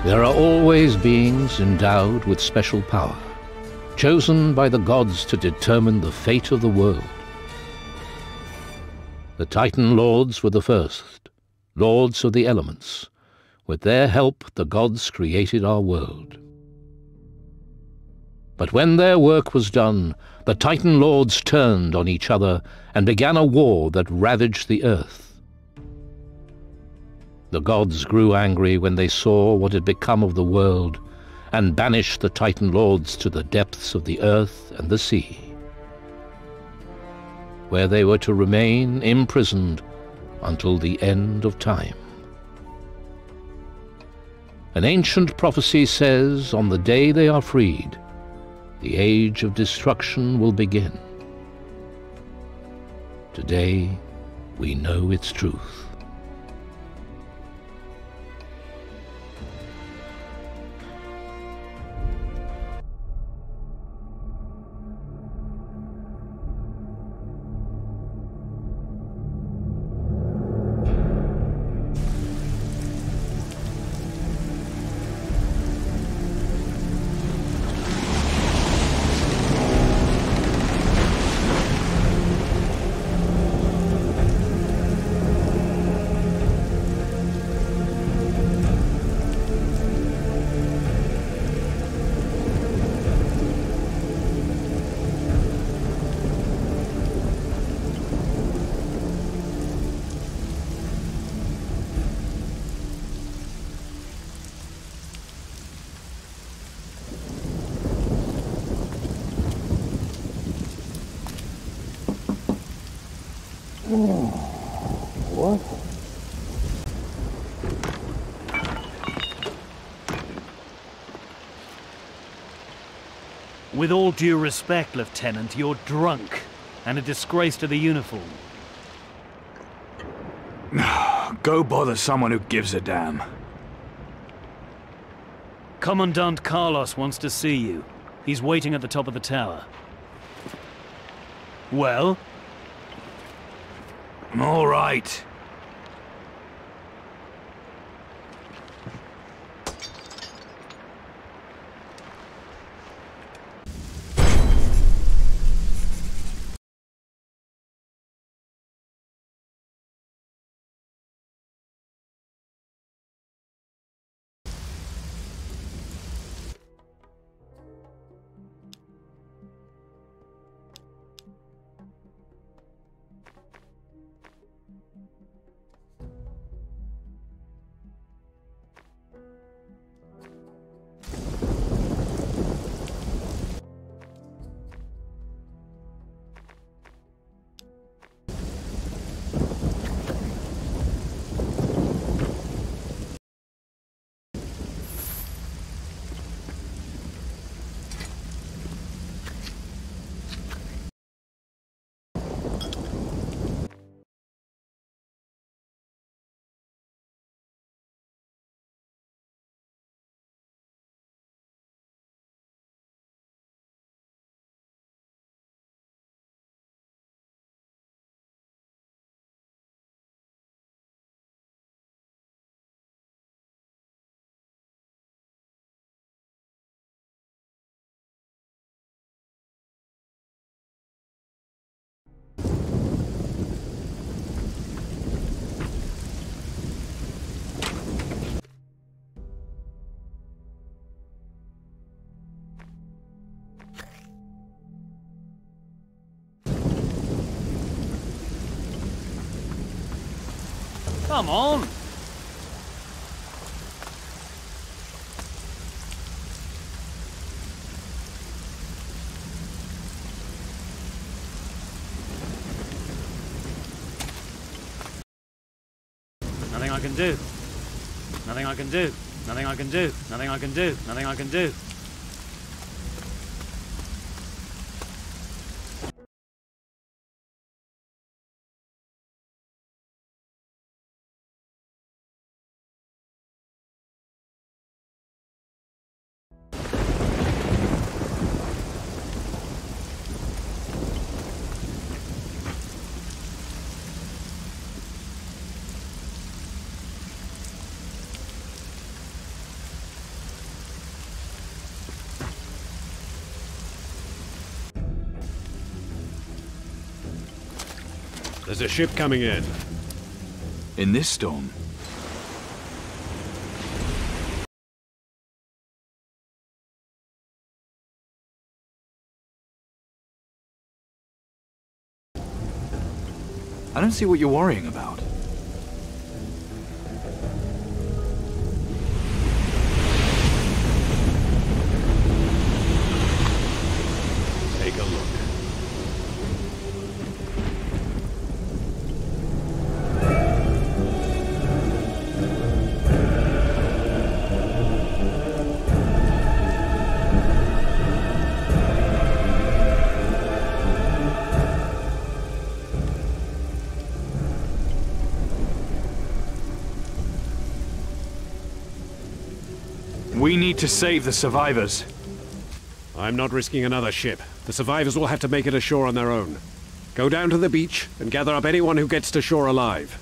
There are always beings endowed with special power, chosen by the gods to determine the fate of the world. The Titan Lords were the first, lords of the elements. With their help, the gods created our world. But when their work was done, the Titan Lords turned on each other and began a war that ravaged the earth. The gods grew angry when they saw what had become of the world, and banished the Titan Lords to the depths of the earth and the sea, where they were to remain imprisoned until the end of time. An ancient prophecy says, on the day they are freed, the age of destruction will begin. Today, we know its truth. What? With all due respect, Lieutenant, you're drunk and a disgrace to the uniform. Go bother someone who gives a damn. Commandant Carlos wants to see you. He's waiting at the top of the tower. Well? All right. Come on! Nothing I can do. Nothing I can do. Nothing I can do. Nothing I can do. Nothing I can do. There's a ship coming in. In this storm? I don't see what you're worrying about. Take a look. We need to save the survivors. I'm not risking another ship. The survivors will have to make it ashore on their own. Go down to the beach and gather up anyone who gets to shore alive.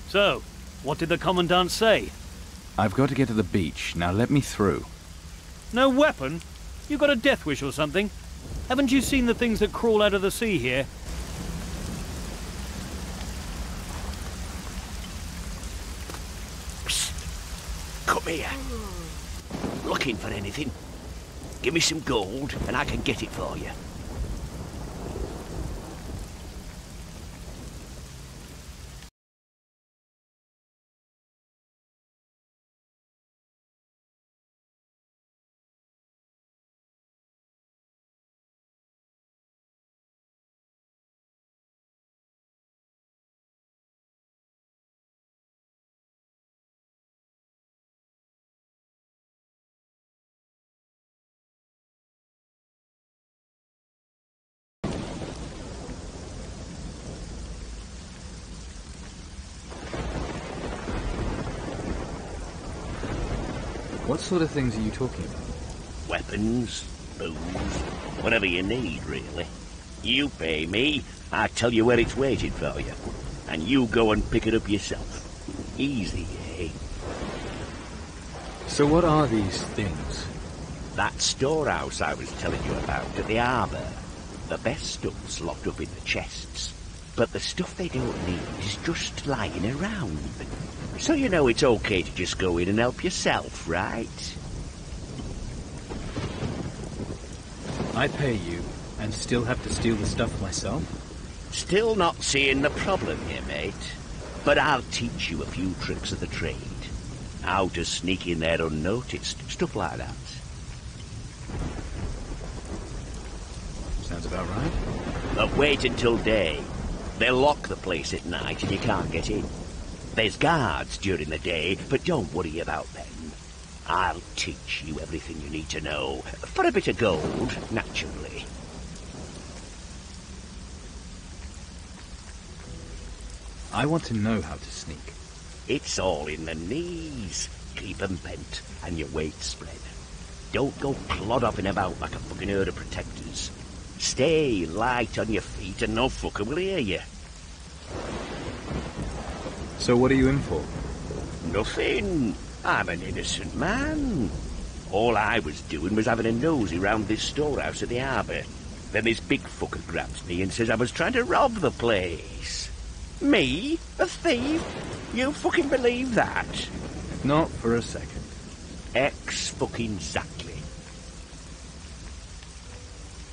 So, what did the Commandant say? I've got to get to the beach. Now let me through. No weapon? You got a death wish or something? Haven't you seen the things that crawl out of the sea here? Psst. Come here. Looking for anything? Give me some gold and I can get it for you. What sort of things are you talking about? Weapons, booze, whatever you need, really. You pay me, I tell you where it's waiting for you. And you go and pick it up yourself. Easy, eh? So what are these things? That storehouse I was telling you about at the harbour. The best stuff's locked up in the chests. But the stuff they don't need is just lying around. So you know it's okay to just go in and help yourself, right? I pay you, and still have to steal the stuff myself? Still not seeing the problem here, mate. But I'll teach you a few tricks of the trade. How to sneak in there unnoticed, stuff like that. Sounds about right. But wait until day. They'll lock the place at night and you can't get in. There's guards during the day, but don't worry about them. I'll teach you everything you need to know. For a bit of gold, naturally. I want to know how to sneak. It's all in the knees. Keep 'em bent and your weight spread. Don't go clod-hopping about like a fucking herd of protectors. Stay light on your feet and no fucker will hear you. So what are you in for? Nothing. I'm an innocent man. All I was doing was having a nosy round this storehouse at the harbour. Then this big fucker grabs me and says I was trying to rob the place. Me? A thief? You fucking believe that? Not for a second. Ex-fucking-zactly.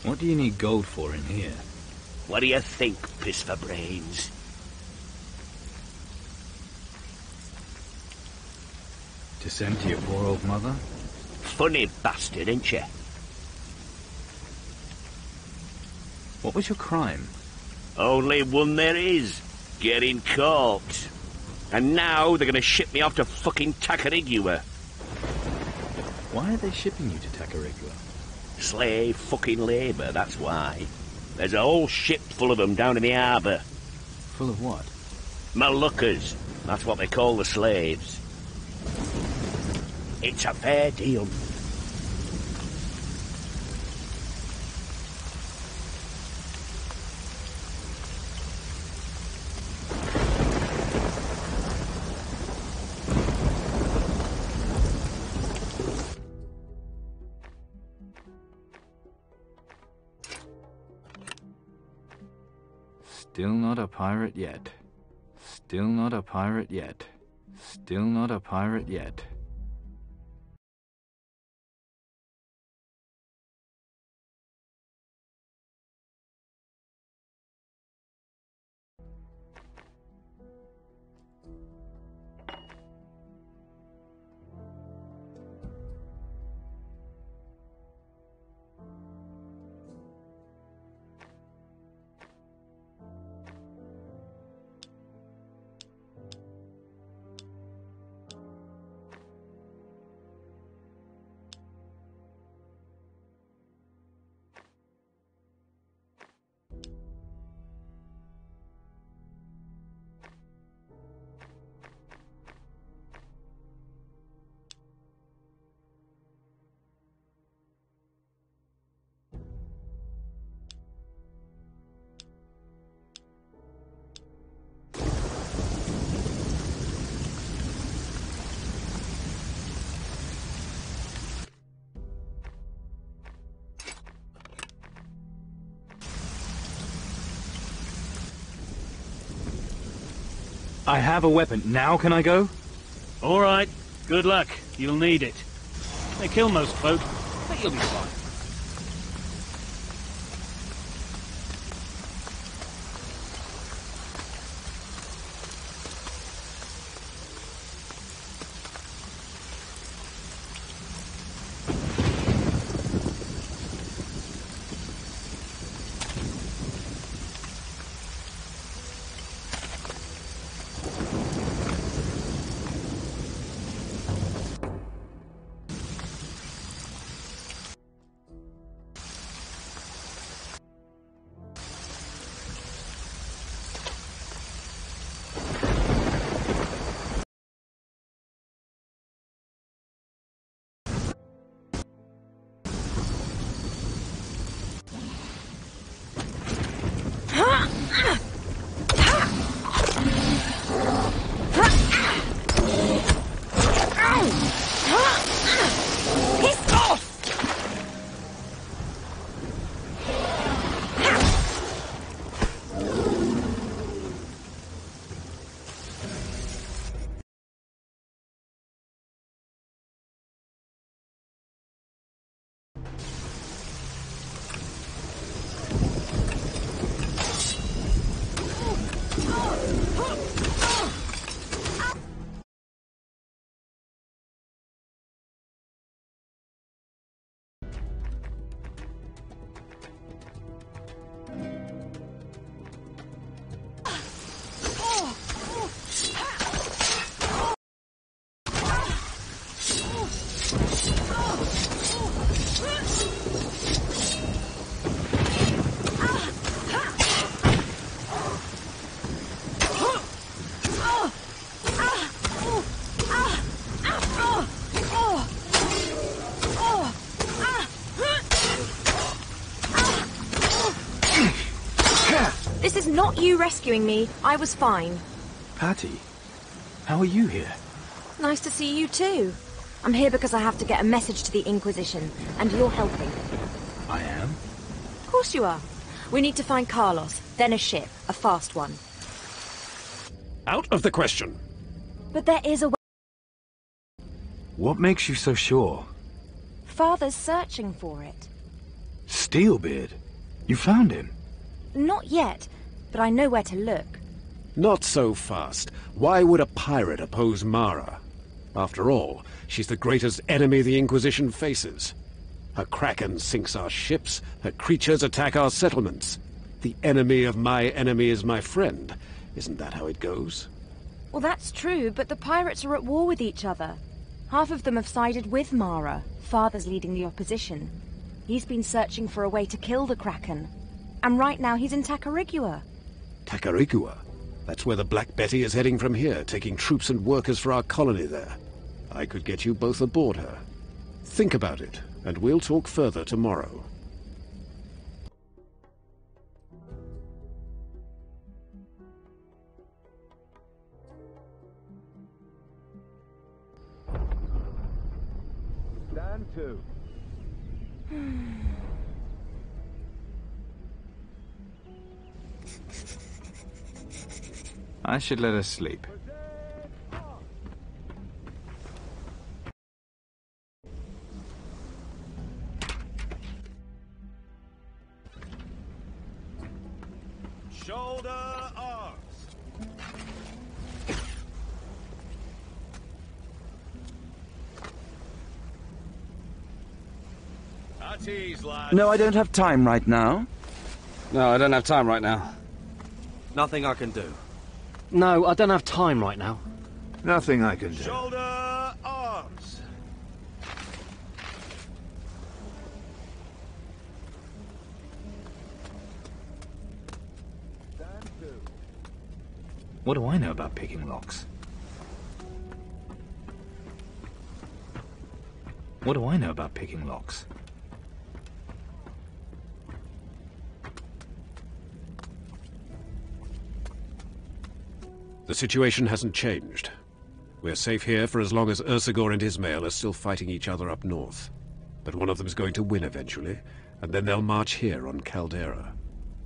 What do you need gold for in here? What do you think, piss for brains? To send to your poor old mother? Funny bastard, ain't you? What was your crime? Only one there is. Getting caught. And now they're gonna ship me off to fucking Tacarigua. Why are they shipping you to Tacarigua? Slave fucking labour, that's why. There's a whole ship full of them down in the harbour. Full of what? Moluccas. That's what they call the slaves. It's a fair deal. Still not a pirate yet. Still not a pirate yet. Still not a pirate yet. I have a weapon. Now can I go? All right. Good luck. You'll need it. They kill most folk, but you'll be fine. This is not you rescuing me. I was fine. Patty, how are you here? Nice to see you too. I'm here because I have to get a message to the Inquisition, and you're helping. I am? Of course you are. We need to find Carlos, then a ship, a fast one. Out of the question. But there is a way. What makes you so sure? Father's searching for it. Steelbeard? You found him? Not yet, but I know where to look. Not so fast. Why would a pirate oppose Mara? After all, she's the greatest enemy the Inquisition faces. Her kraken sinks our ships, her creatures attack our settlements. The enemy of my enemy is my friend. Isn't that how it goes? Well, that's true, but the pirates are at war with each other. Half of them have sided with Mara. Father's leading the opposition. He's been searching for a way to kill the kraken. And right now he's in Tacarigua. Tacarigua? That's where the Black Betty is heading from here, taking troops and workers for our colony there. I could get you both aboard her. Think about it, and we'll talk further tomorrow. Stand to. I should let her sleep. Shoulder arms. At ease, lads. No, I don't have time right now. No, I don't have time right now. Nothing I can do. No, I don't have time right now. Nothing I can do. Shoulder arms. What do I know about picking locks? What do I know about picking locks? The situation hasn't changed. We're safe here for as long as Ursagor and Ismail are still fighting each other up north. But one of them's going to win eventually, and then they'll march here on Caldera.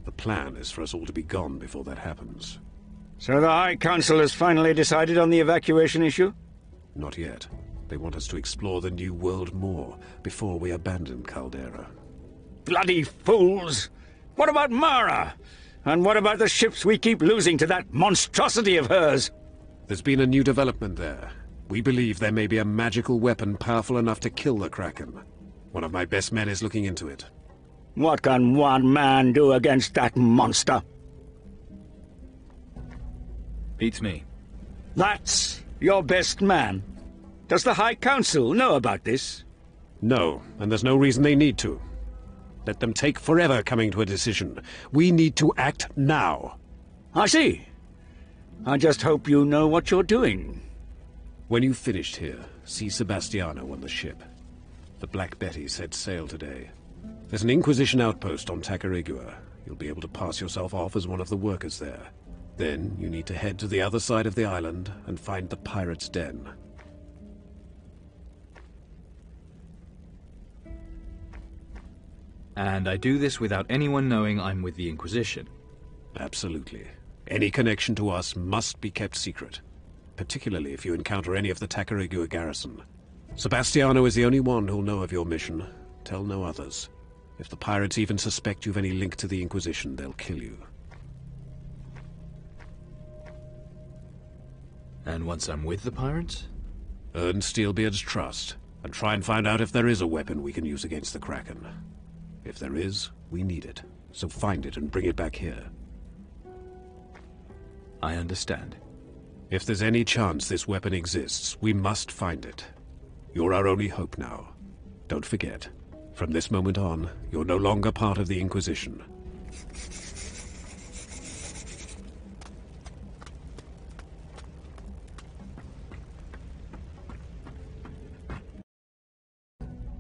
The plan is for us all to be gone before that happens. So the High Council has finally decided on the evacuation issue? Not yet. They want us to explore the New World more before we abandon Caldera. Bloody fools! What about Mara? And what about the ships we keep losing to that monstrosity of hers? There's been a new development there. We believe there may be a magical weapon powerful enough to kill the Kraken. One of my best men is looking into it. What can one man do against that monster? Beats me. That's your best man. Does the High Council know about this? No, and there's no reason they need to. Let them take forever coming to a decision. We need to act now. I see. I just hope you know what you're doing. When you've finished here, see Sebastiano on the ship. The Black Betty set sail today. There's an Inquisition outpost on Tacarigua. You'll be able to pass yourself off as one of the workers there. Then you need to head to the other side of the island and find the pirate's den. And I do this without anyone knowing I'm with the Inquisition? Absolutely. Any connection to us must be kept secret, particularly if you encounter any of the Tacarigua garrison. Sebastiano is the only one who'll know of your mission. Tell no others. If the pirates even suspect you've any link to the Inquisition, they'll kill you. And once I'm with the pirates? Earn Steelbeard's trust, and try and find out if there is a weapon we can use against the Kraken. If there is, we need it, so find it and bring it back here. I understand. If there's any chance this weapon exists, we must find it. You're our only hope now. Don't forget, from this moment on, you're no longer part of the Inquisition.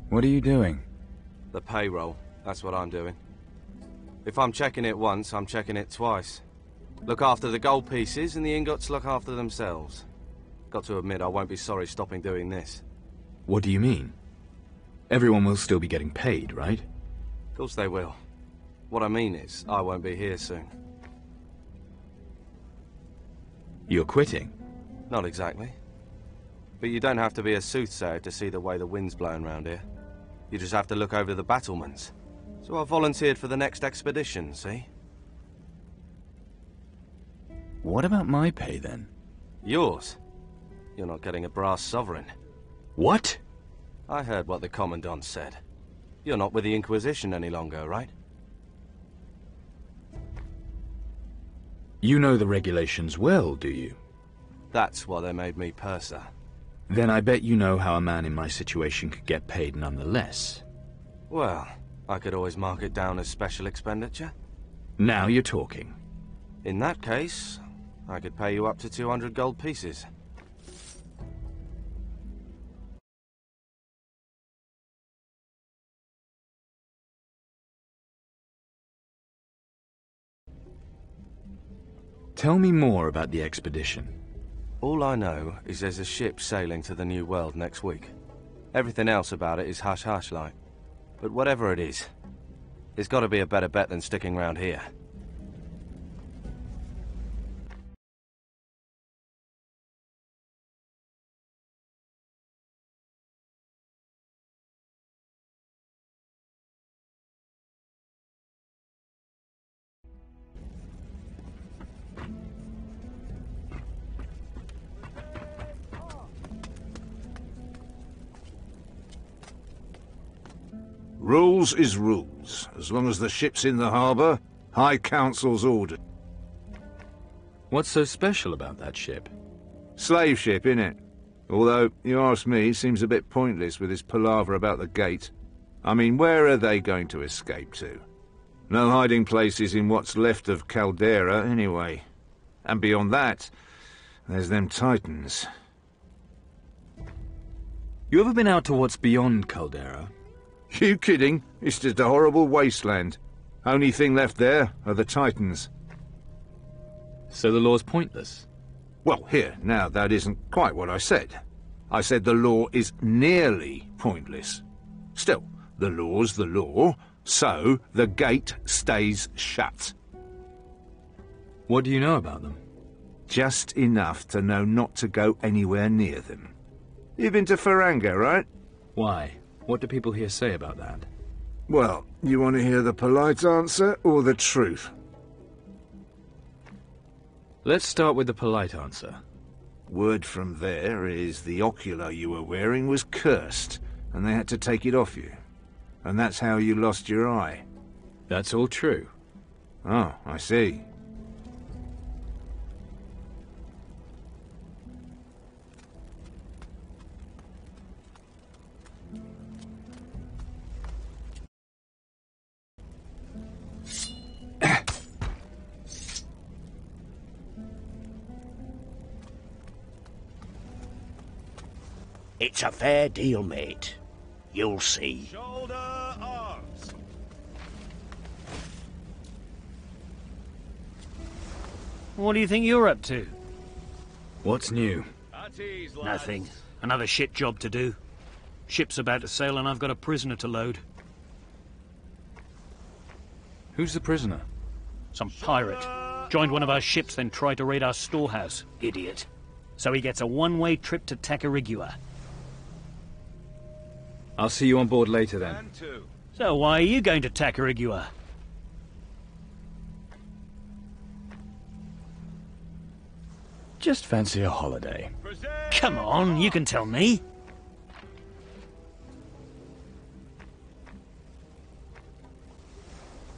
What are you doing? The payroll. That's what I'm doing. If I'm checking it once, I'm checking it twice. Look after the gold pieces, and the ingots look after themselves. Got to admit, I won't be sorry stopping doing this. What do you mean? Everyone will still be getting paid, right? Of course they will. What I mean is, I won't be here soon. You're quitting? Not exactly. But you don't have to be a soothsayer to see the way the wind's blowing round here. You just have to look over the battlements. So I volunteered for the next expedition, see? What about my pay, then? Yours? You're not getting a brass sovereign. What? I heard what the Commandant said. You're not with the Inquisition any longer, right? You know the regulations well, do you? That's why they made me purser. Then I bet you know how a man in my situation could get paid nonetheless. Well, I could always mark it down as special expenditure. Now you're talking. In that case, I could pay you up to 200 gold pieces. Tell me more about the expedition. All I know is there's a ship sailing to the New World next week. Everything else about it is hush-hush like. But whatever it is, there's got to be a better bet than sticking around here. Rules is rules. As long as the ship's in the harbour, High Council's order. What's so special about that ship? Slave ship, innit? Although, you ask me, seems a bit pointless with this palaver about the gate. I mean, where are they going to escape to? No hiding places in what's left of Caldera, anyway. And beyond that, there's them Titans. You ever been out to what's beyond Caldera? You kidding? It's just a horrible wasteland. Only thing left there are the Titans. So the law's pointless? Well, here, now, that isn't quite what I said. I said the law is nearly pointless. Still, the law's the law, so the gate stays shut. What do you know about them? Just enough to know not to go anywhere near them. You've been to Faranga, right? Why? What do people here say about that? Well, you want to hear the polite answer or the truth? Let's start with the polite answer. Word from there is the ocular you were wearing was cursed, and they had to take it off you. And that's how you lost your eye. That's all true. Oh, I see. It's a fair deal, mate. You'll see. Shoulder arms. What do you think you're up to? What's new? Nothing. Another shit job to do. Ship's about to sail and I've got a prisoner to load. Who's the prisoner? Some pirate. Joined one of our ships, then tried to raid our storehouse. Idiot. So he gets a one-way trip to Tacarigua. I'll see you on board later then. So why are you going to Tacarigua? Just fancy a holiday. Come on, you can tell me.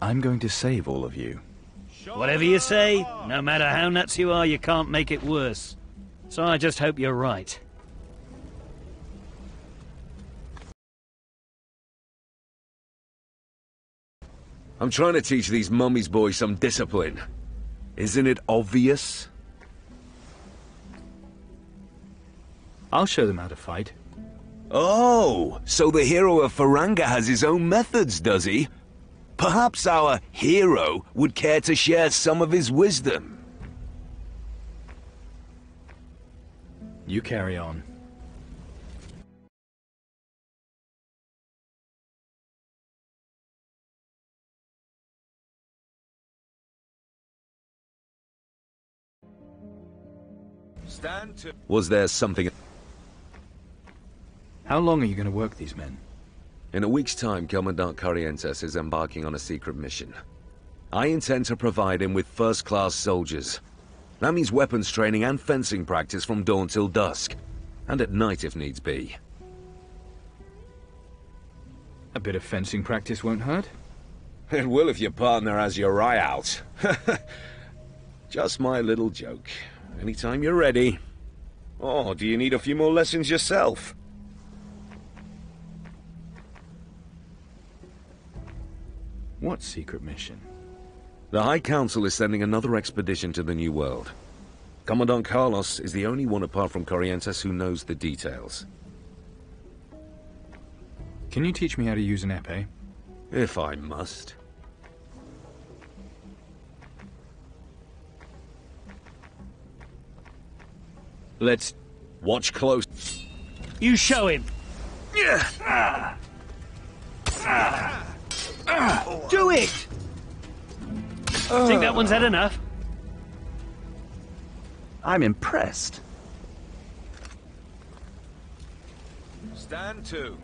I'm going to save all of you. Whatever you say, no matter how nuts you are, you can't make it worse. So I just hope you're right. I'm trying to teach these mummies boys some discipline. Isn't it obvious? I'll show them how to fight. Oh, so the hero of Faranga has his own methods, does he? Perhaps our hero would care to share some of his wisdom. You carry on. Was there something... How long are you going to work these men? In a week's time, Commandant Corrientes is embarking on a secret mission. I intend to provide him with first-class soldiers. That means weapons training and fencing practice from dawn till dusk. And at night if needs be. A bit of fencing practice won't hurt. It will if your partner has your eye out. Just my little joke. Anytime you're ready. Oh, do you need a few more lessons yourself? What secret mission? The High Council is sending another expedition to the New World. Commandant Carlos is the only one apart from Corrientes who knows the details. Can you teach me how to use an epee? If I must. Let's watch close. You show him. Do it! Think that one's had enough? I'm impressed. Stand to.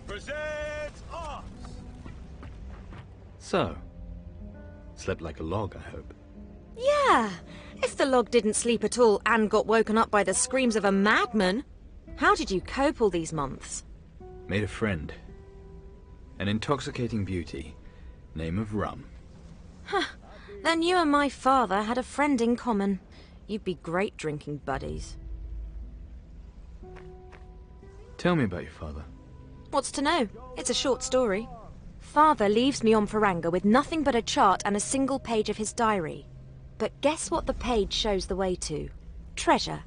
Present arms! So, slept like a log, I hope. Yeah, if the log didn't sleep at all and got woken up by the screams of a madman. How did you cope all these months? Made a friend. An intoxicating beauty. Name of Rum. Huh. Then you and my father had a friend in common. You'd be great drinking buddies. Tell me about your father. What's to know? It's a short story. Father leaves me on Faranga with nothing but a chart and a single page of his diary. But guess what the page shows the way to? Treasure.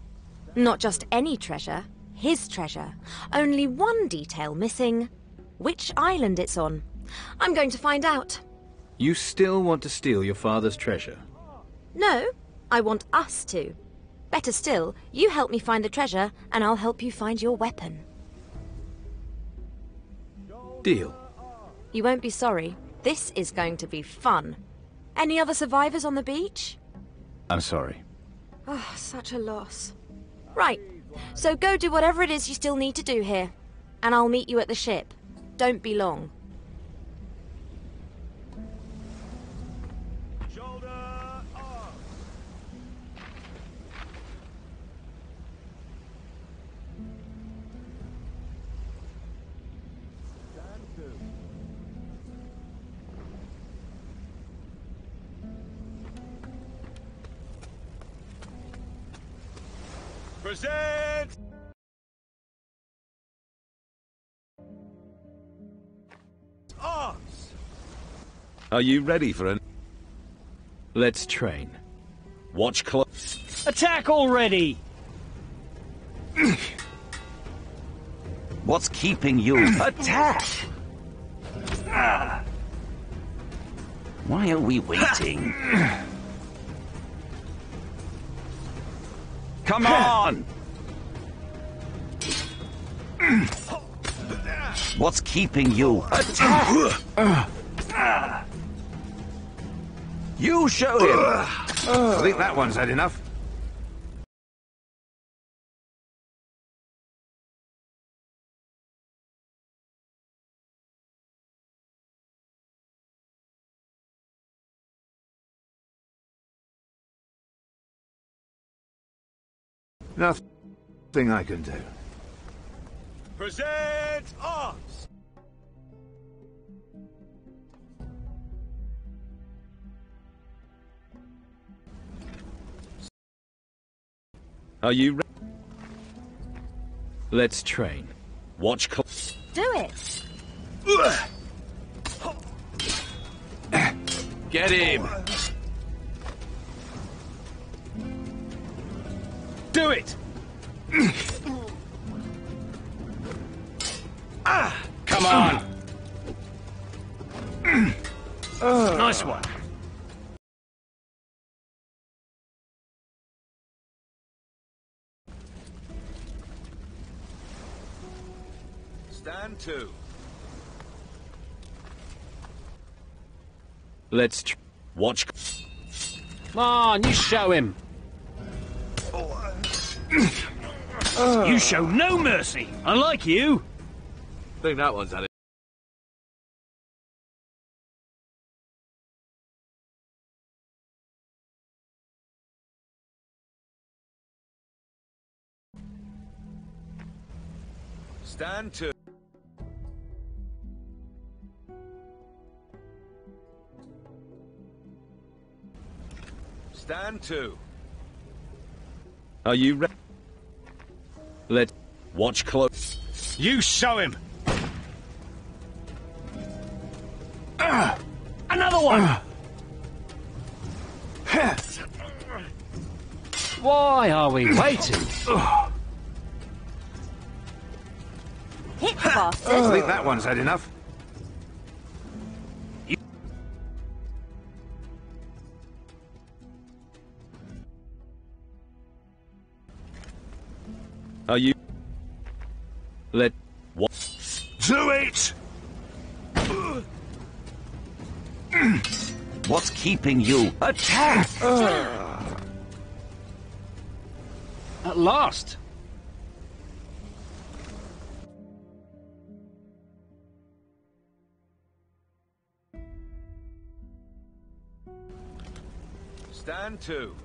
Not just any treasure, his treasure. Only one detail missing. Which island it's on. I'm going to find out. You still want to steal your father's treasure? No, I want us to. Better still, you help me find the treasure, and I'll help you find your weapon. Deal. You won't be sorry. This is going to be fun. Any other survivors on the beach? I'm sorry. Oh, such a loss. Right, so go do whatever it is you still need to do here. And I'll meet you at the ship. Don't be long. Present! Arms! Are you ready for an... Let's train. Watch close. Attack already! What's keeping you? Attack! Why are we waiting? Come on! What's keeping you? Attack! You show him! I think that one's had enough. Nothing I can do. Present arms! Are you ready? Let's train. Watch close. Do it! Get him! Do it! Come on! Nice one. Stand to. Let's watch. Come on, you show him. You show no mercy, unlike you. I think that one's had it. Stand to. Stand to. Are you ready? Let's Watch close. You show him! Another one! Why are we waiting? Hit the bastard! I think that one's had enough. Are you... Let... What? Do it! What's keeping you? Attack! At last! Stand to.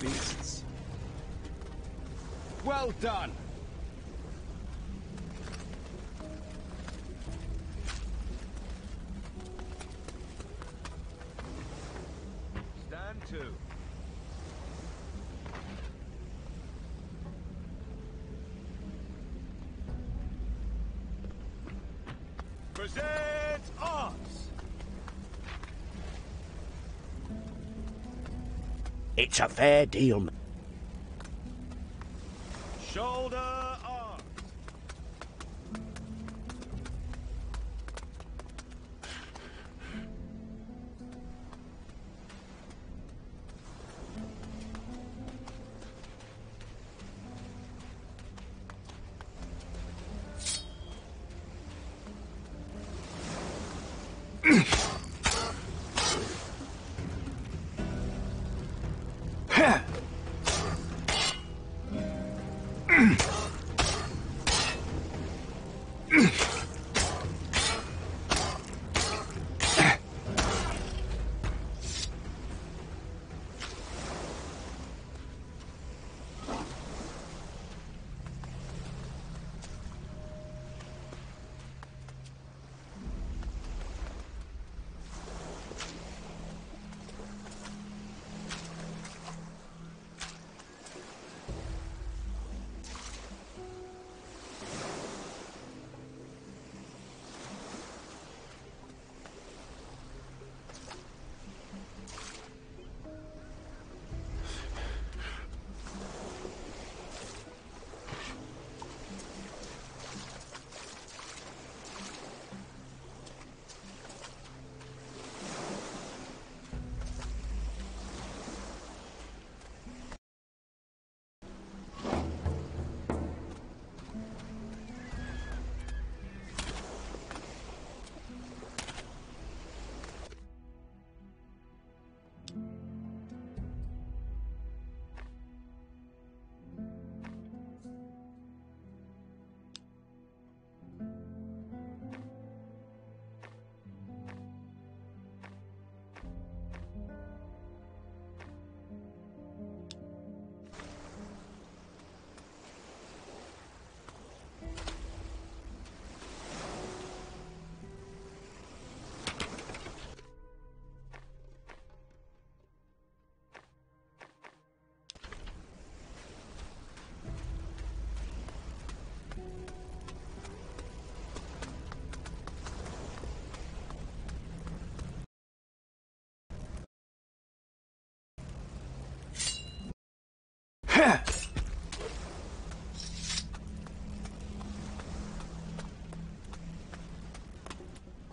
Beasts. Well done. Stand to. Present arms. It's a fair deal. Shoulder arms.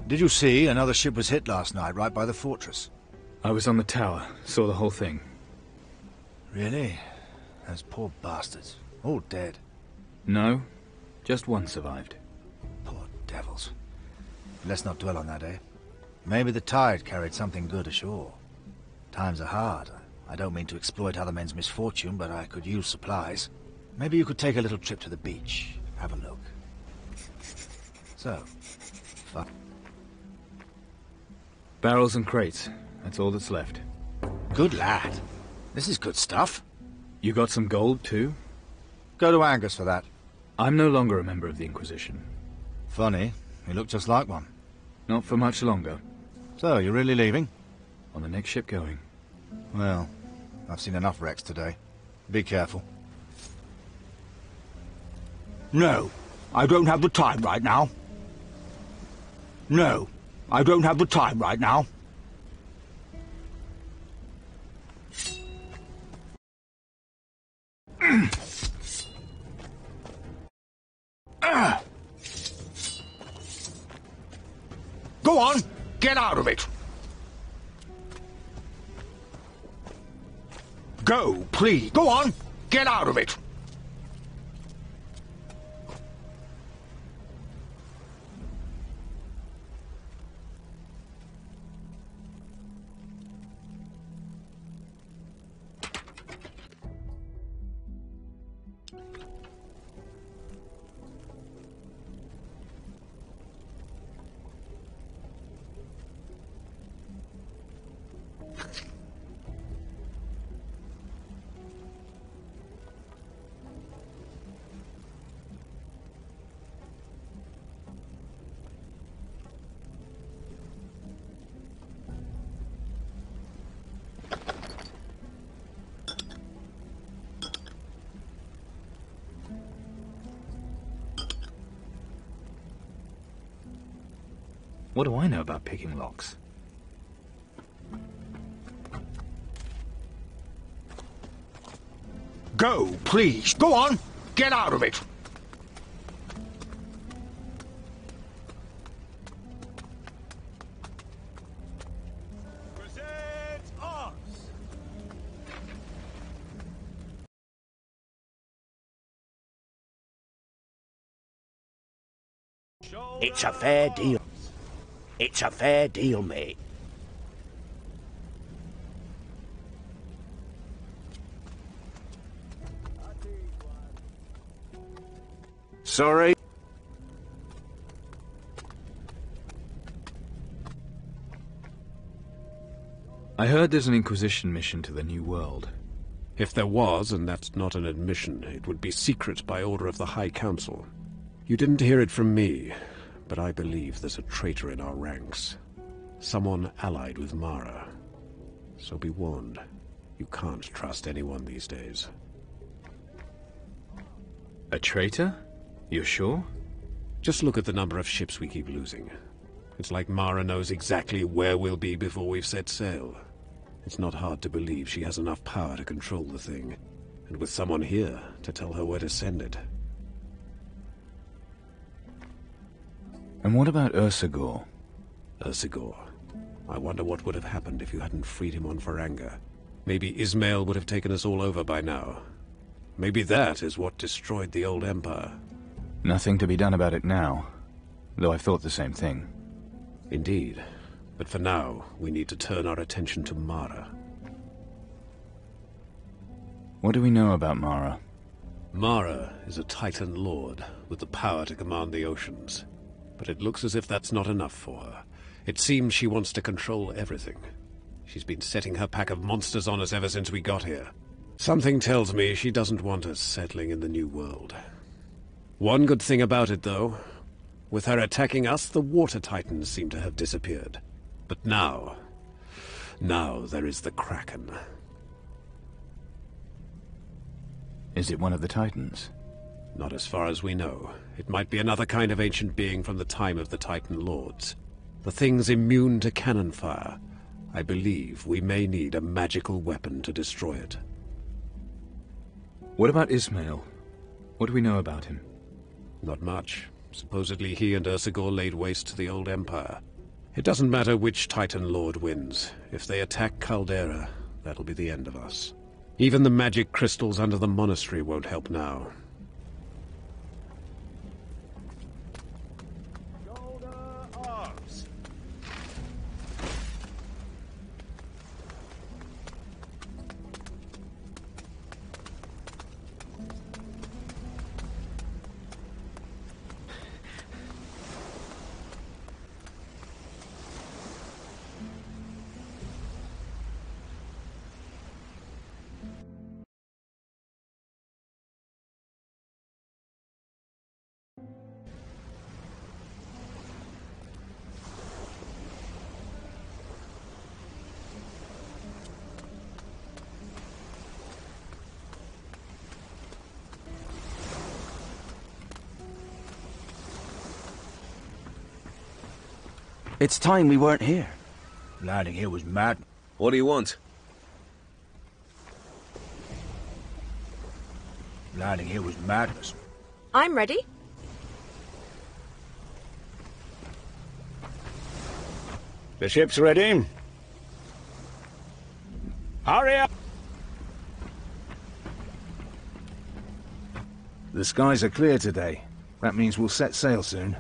Did you see another ship was hit last night right by the fortress? I was on the tower, saw the whole thing. Really? Those poor bastards. All dead. No, just one survived. Poor devils. Let's not dwell on that, eh? Maybe the tide carried something good ashore. Times are hard. I don't mean to exploit other men's misfortune, but I could use supplies. Maybe you could take a little trip to the beach. Have a look. So, fun. Barrels and crates. That's all that's left. Good lad. This is good stuff. You got some gold, too? Go to Angus for that. I'm no longer a member of the Inquisition. Funny. You look just like one. Not for much longer. So, you're really leaving? On the next ship going. Well, I've seen enough wrecks today. Be careful. No, I don't have the time right now. No, I don't have the time right now. Go on, get out of it. Go, please. Go on, get out of it. What do I know about picking locks? Go, please. Go on. Get out of it. It's a fair deal. It's a fair deal, mate. Sorry? I heard there's an Inquisition mission to the New World. If there was, and that's not an admission, it would be secret by order of the High Council. You didn't hear it from me, but I believe there's a traitor in our ranks. Someone allied with Mara. So be warned. You can't trust anyone these days. A traitor? You're sure? Just look at the number of ships we keep losing. It's like Mara knows exactly where we'll be before we've set sail. It's not hard to believe she has enough power to control the thing, and with someone here to tell her where to send it. And what about Ursagor? Ursagor. I wonder what would have happened if you hadn't freed him on Faranga. Maybe Ismail would have taken us all over by now. Maybe that is what destroyed the old Empire. Nothing to be done about it now, though I've thought the same thing. Indeed. But for now, we need to turn our attention to Mara. What do we know about Mara? Mara is a Titan Lord with the power to command the oceans. But it looks as if that's not enough for her. It seems she wants to control everything. She's been setting her pack of monsters on us ever since we got here. Something tells me she doesn't want us settling in the New World. One good thing about it, though. With her attacking us, the Water Titans seem to have disappeared. But now there is the Kraken. Is it one of the Titans? Not as far as we know. It might be another kind of ancient being from the time of the Titan Lords. The thing's immune to cannon fire. I believe we may need a magical weapon to destroy it. What about Ismail? What do we know about him? Not much. Supposedly he and Ursagor laid waste to the old Empire. It doesn't matter which Titan Lord wins. If they attack Caldera, that'll be the end of us. Even the magic crystals under the monastery won't help now. It's time we weren't here. Landing here was mad. What do you want? Landing here was madness. I'm ready. The ship's ready. Hurry up! The skies are clear today. That means we'll set sail soon.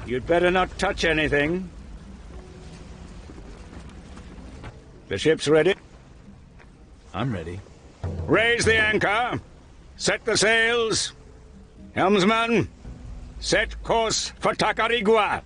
You'd better not touch anything. The ship's ready. I'm ready. Raise the anchor. Set the sails. Helmsman, set course for Tacarigua.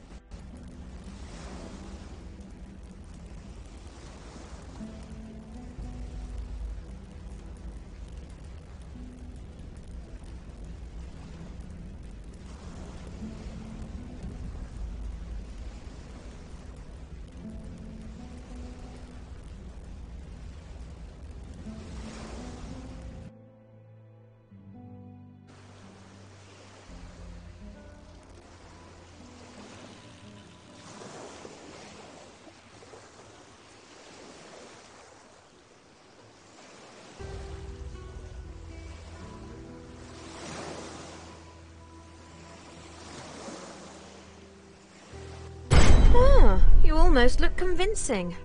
almost look convincing.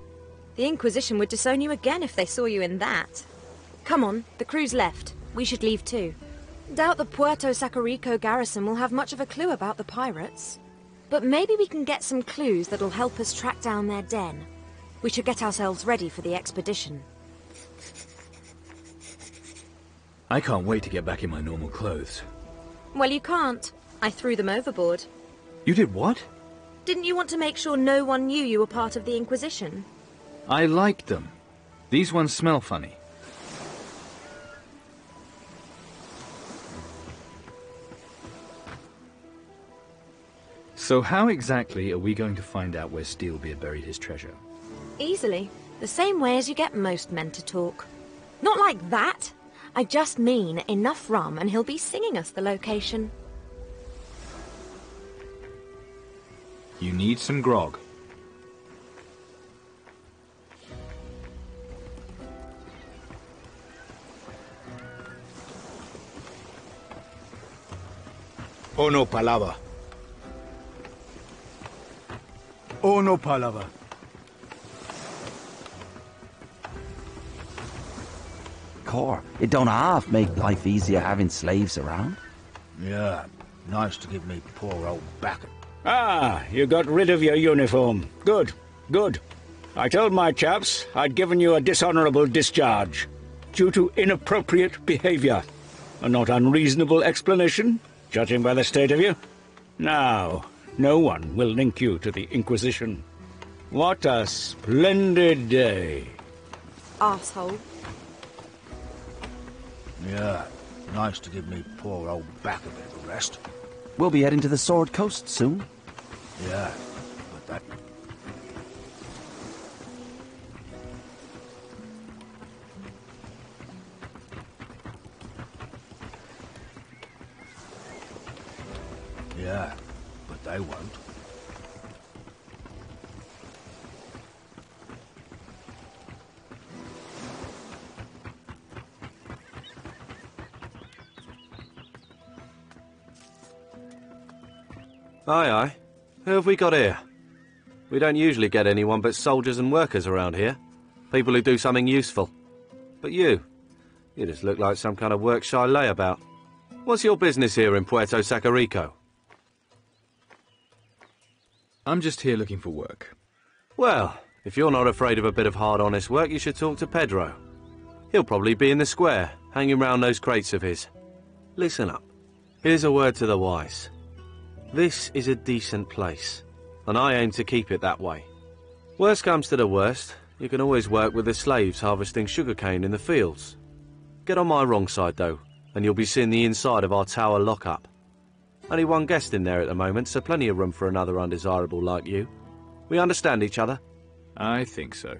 The Inquisition would disown you again if they saw you in that. Come on, the crew's left. We should leave too. Doubt the Puerto Sacarico garrison will have much of a clue about the pirates. But maybe we can get some clues that'll help us track down their den. We should get ourselves ready for the expedition. I can't wait to get back in my normal clothes. Well, you can't. I threw them overboard. You did what? Didn't you want to make sure no one knew you were part of the Inquisition? I liked them. These ones smell funny. So how exactly are we going to find out where Steelbeard buried his treasure? Easily. The same way as you get most men to talk. Not like that. I just mean enough rum and he'll be singing us the location. You need some grog. Uno palava. Uno palava. Cor, it don't half make life easier having slaves around. Yeah, nice to give me poor old back. Ah, you got rid of your uniform. Good, good. I told my chaps I'd given you a dishonorable discharge due to inappropriate behavior. A not unreasonable explanation, judging by the state of you. Now, no one will link you to the Inquisition. What a splendid day. Arsehole. Yeah, nice to give me poor old back a bit of a rest. We'll be heading to the Sword Coast soon. Yeah, but that... Yeah, but they won't. Aye, aye. Who have we got here? We don't usually get anyone but soldiers and workers around here. People who do something useful. But you just look like some kind of work-shy layabout. What's your business here in Puerto Sacarico? I'm just here looking for work. Well, if you're not afraid of a bit of hard, honest work, you should talk to Pedro. He'll probably be in the square, hanging round those crates of his. Listen up. Here's a word to the wise. This is a decent place, and I aim to keep it that way. Worst comes to the worst, you can always work with the slaves harvesting sugarcane in the fields. Get on my wrong side, though, and you'll be seeing the inside of our tower lockup. Only one guest in there at the moment, so plenty of room for another undesirable like you. We understand each other? I think so.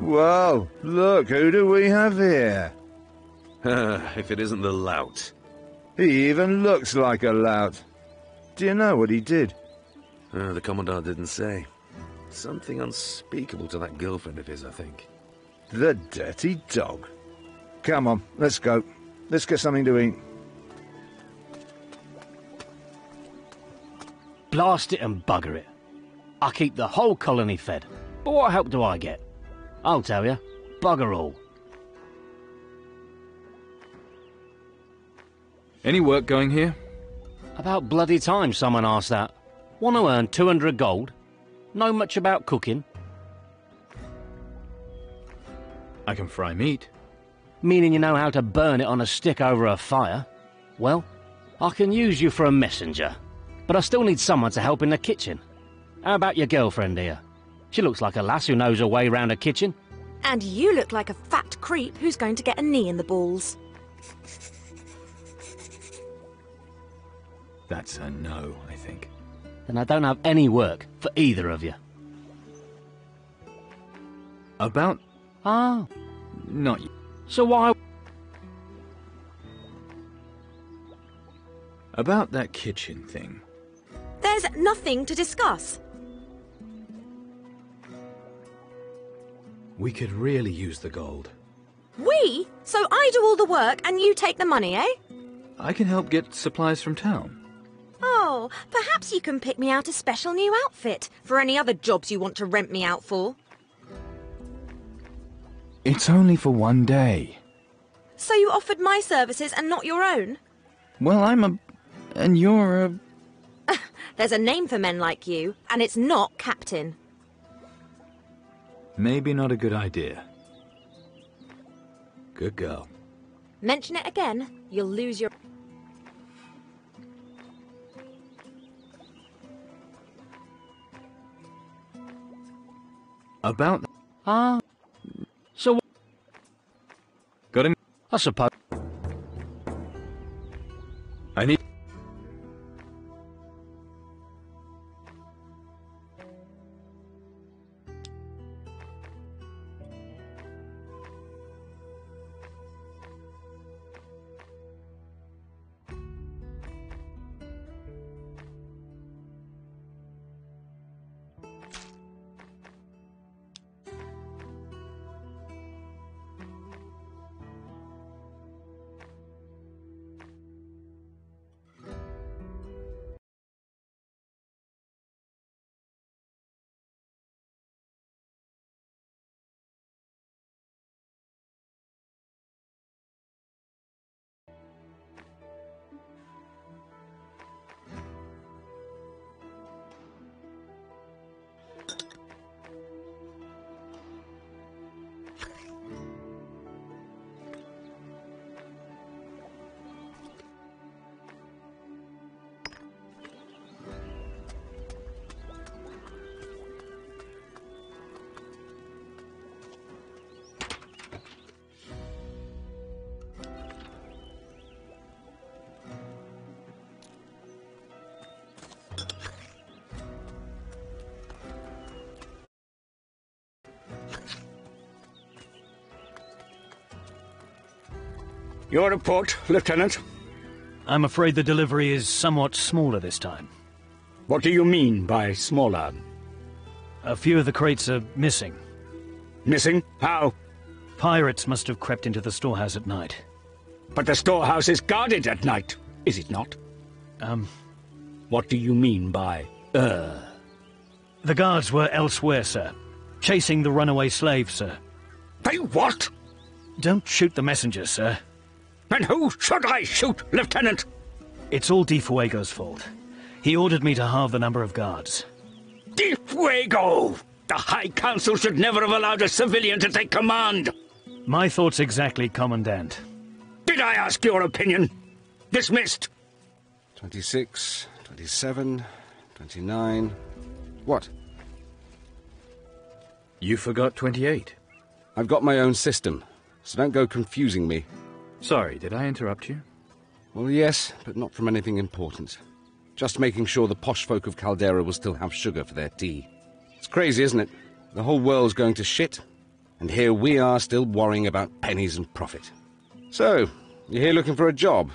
Whoa, look, who do we have here? If it isn't the lout. He even looks like a lout. Do you know what he did? The Commandant didn't say. Something unspeakable to that girlfriend of his, I think. The dirty dog. Come on, let's go. Let's get something to eat. Blast it and bugger it. I keep the whole colony fed. But what help do I get? I'll tell you. Bugger all. Any work going here? About bloody time someone asked that. Want to earn 200 gold? Know much about cooking? I can fry meat. Meaning you know how to burn it on a stick over a fire? Well, I can use you for a messenger. But I still need someone to help in the kitchen. How about your girlfriend here? She looks like a lass who knows her way round a kitchen. And you look like a fat creep who's going to get a knee in the balls. That's a no, I think. Then I don't have any work for either of you. About... Ah. Not you. So why... About that kitchen thing. There's nothing to discuss. We could really use the gold. We? So I do all the work and you take the money, eh? I can help get supplies from town. Oh, perhaps you can pick me out a special new outfit for any other jobs you want to rent me out for. It's only for one day. So you offered my services and not your own? Well, I'm a... and you're a... There's a name for men like you, and it's not Captain. Maybe not a good idea. Good girl. Mention it again, you'll lose your... About... So... Got him? I suppose... I need... Your report, Lieutenant? I'm afraid the delivery is somewhat smaller this time. What do you mean by smaller? A few of the crates are missing. Missing? How? Pirates must have crept into the storehouse at night. But the storehouse is guarded at night, is it not? What do you mean by, The guards were elsewhere, sir. Chasing the runaway slaves, sir. They what? Don't shoot the messenger, sir. And who should I shoot, Lieutenant? It's all Di Fuego's fault. He ordered me to halve the number of guards. Di Fuego! The High Council should never have allowed a civilian to take command! My thoughts exactly, Commandant. Did I ask your opinion? Dismissed! 26, 27, 29... What? You forgot 28. I've got my own system, so don't go confusing me. Sorry, did I interrupt you? Well, yes, but not from anything important. Just making sure the posh folk of Caldera will still have sugar for their tea. It's crazy, isn't it? The whole world's going to shit, and here we are still worrying about pennies and profit. So, you're here looking for a job?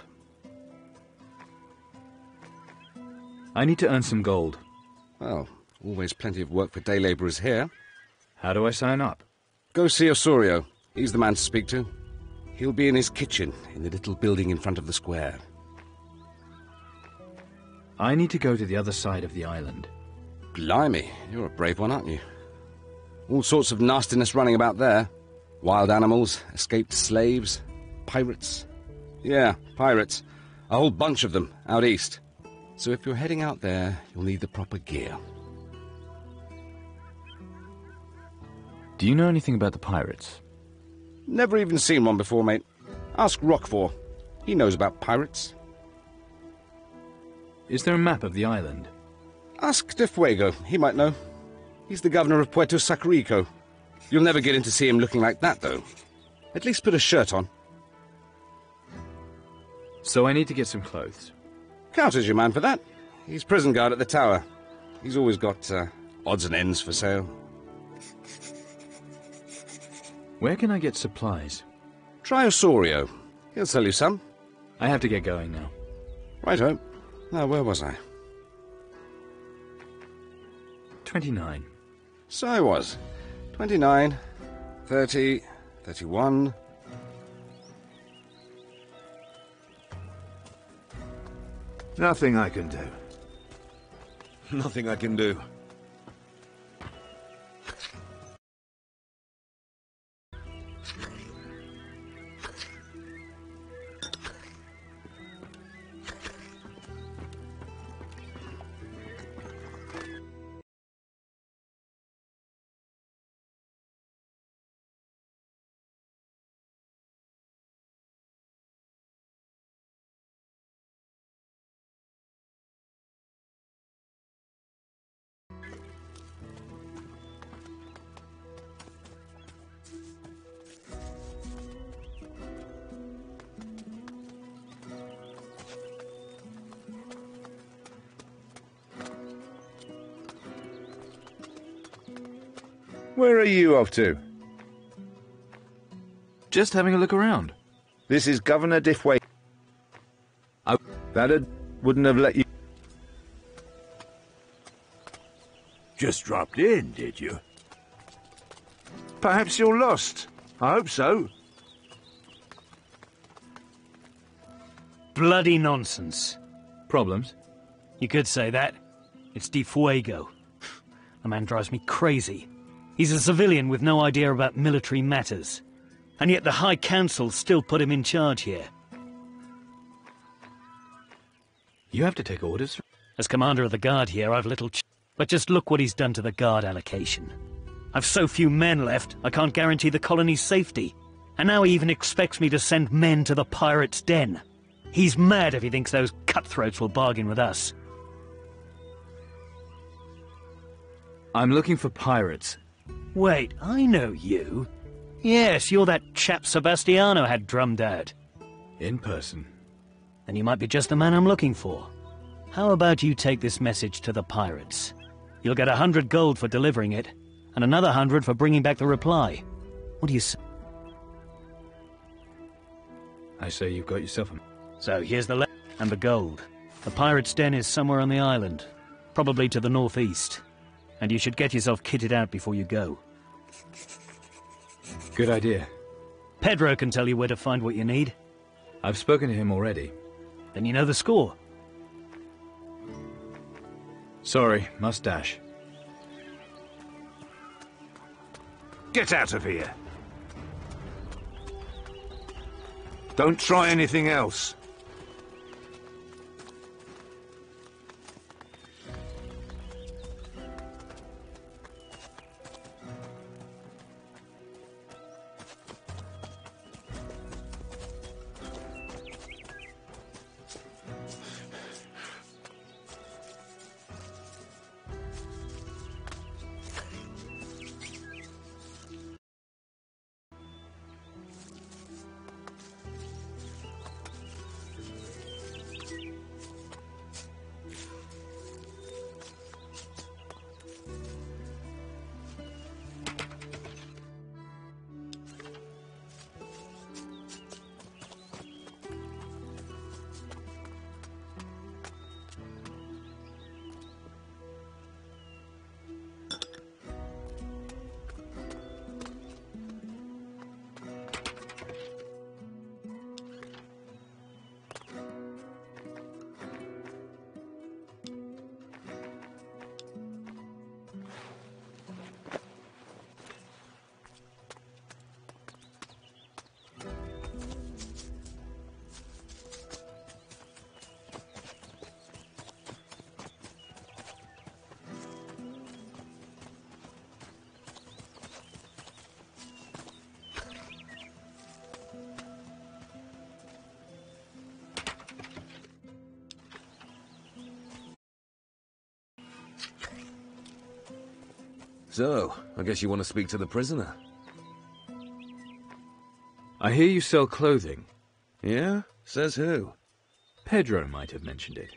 I need to earn some gold. Well, always plenty of work for day labourers here. How do I sign up? Go see Osorio. He's the man to speak to. He'll be in his kitchen, in the little building in front of the square. I need to go to the other side of the island. Blimey, you're a brave one, aren't you? All sorts of nastiness running about there. Wild animals, escaped slaves, pirates. Yeah, pirates. A whole bunch of them, out east. So if you're heading out there, you'll need the proper gear. Do you know anything about the pirates? Never even seen one before, mate. Ask Roquefort. He knows about pirates. Is there a map of the island? Ask De Fuego. He might know. He's the governor of Puerto Sacarico. You'll never get in to see him looking like that, though. At least put a shirt on. So I need to get some clothes. Count as your man for that. He's prison guard at the tower. He's always got odds and ends for sale. Where can I get supplies? Try Osorio. He'll sell you some. I have to get going now. Righto. Now, where was I? 29. So I was. 29, 30, 31... Nothing I can do. Nothing I can do. Where are you off to? Just having a look around. This is Governor Diffway. That wouldn't have let you... Just dropped in, did you? Perhaps you're lost. I hope so. Bloody nonsense. Problems? You could say that. It's Di Fuego. The man drives me crazy. He's a civilian with no idea about military matters. And yet the High Council still put him in charge here. You have to take orders? As commander of the guard here, I've little but just look what he's done to the guard allocation. I've so few men left, I can't guarantee the colony's safety. And now he even expects me to send men to the pirates' den. He's mad if he thinks those cutthroats will bargain with us. I'm looking for pirates. Wait, I know you. Yes, you're that chap Sebastiano had drummed out. In person. Then you might be just the man I'm looking for. How about you take this message to the pirates? You'll get 100 gold for delivering it, and another 100 for bringing back the reply. What do you say? I say you've got yourself a... So here's the letter and the gold. The pirates' den is somewhere on the island, probably to the northeast. And you should get yourself kitted out before you go. Good idea. Pedro can tell you where to find what you need. I've spoken to him already. Then you know the score. Sorry, must dash. Get out of here. Don't try anything else. So, I guess you want to speak to the prisoner? I hear you sell clothing. Yeah? Says who? Pedro might have mentioned it.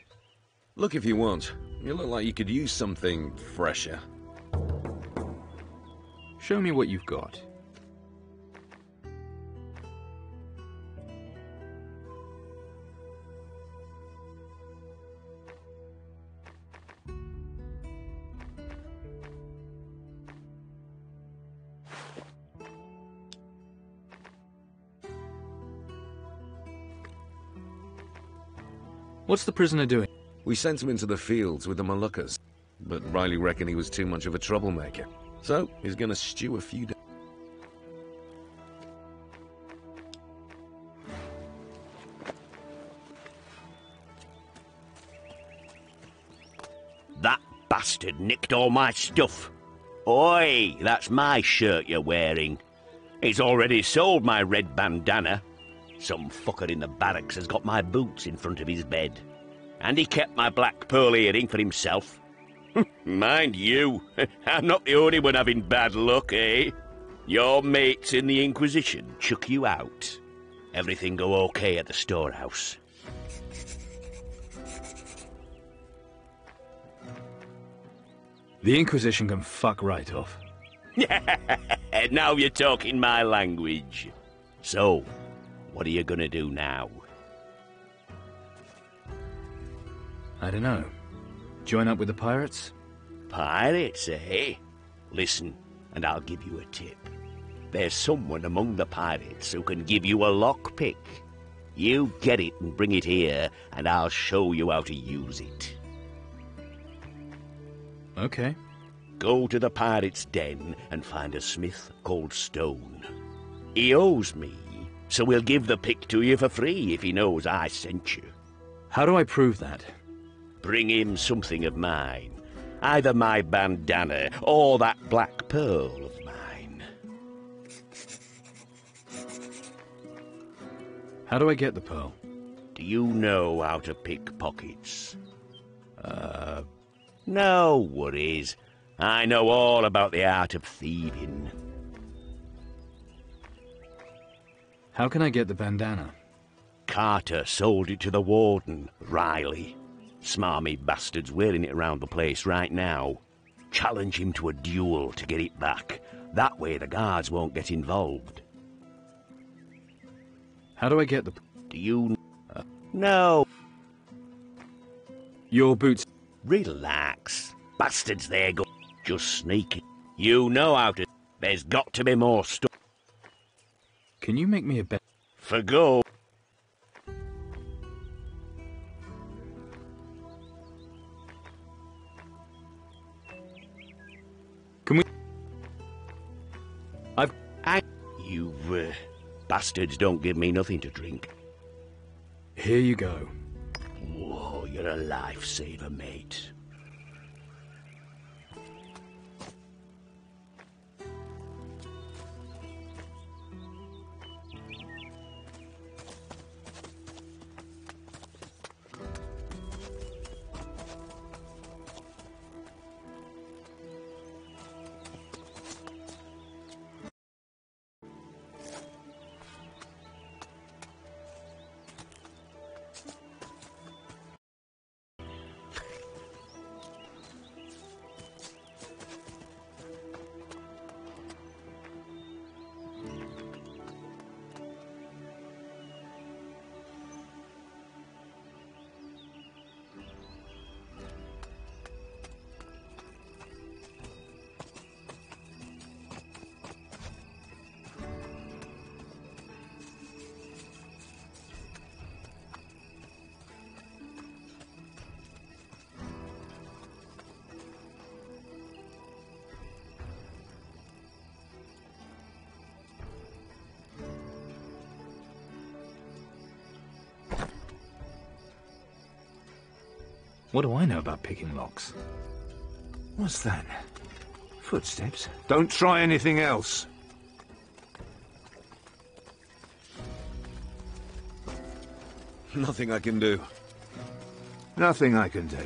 Look if you want. You look like you could use something fresher. Show me what you've got. What's the prisoner doing? We sent him into the fields with the Moluccas, but Riley reckoned he was too much of a troublemaker. So, he's gonna stew a few days. That bastard nicked all my stuff. Oi, that's my shirt you're wearing. He's already sold my red bandana. Some fucker in the barracks has got my boots in front of his bed. And he kept my black pearl earring for himself. Mind you, I'm not the only one having bad luck, eh? Your mates in the Inquisition chuck you out. Everything go okay at the storehouse. The Inquisition can fuck right off. Now you're talking my language. So, what are you gonna do now? I don't know. Join up with the pirates? Pirates, eh? Listen, and I'll give you a tip. There's someone among the pirates who can give you a lockpick. You get it and bring it here, and I'll show you how to use it. Okay. Go to the pirate's den and find a smith called Stone. He owes me, so we'll give the pick to you for free if he knows I sent you. How do I prove that? Bring him something of mine. Either my bandana or that black pearl of mine. How do I get the pearl? Do you know how to pick pockets? No worries. I know all about the art of thieving. How can I get the bandana? Carter sold it to the warden, Riley. Smarmy bastard's wearing it around the place right now. Challenge him to a duel to get it back. That way the guards won't get involved. How do I get the... Do you... No. Your boots... Relax. Bastards there go... Just sneaking. You know how to... There's got to be more stuff. Can you make me a bet? For go. Can we... You, bastards don't give me nothing to drink. Here you go. Whoa, you're a lifesaver, mate. What do I know about picking locks? What's that? Footsteps? Don't try anything else. Nothing I can do. Nothing I can do.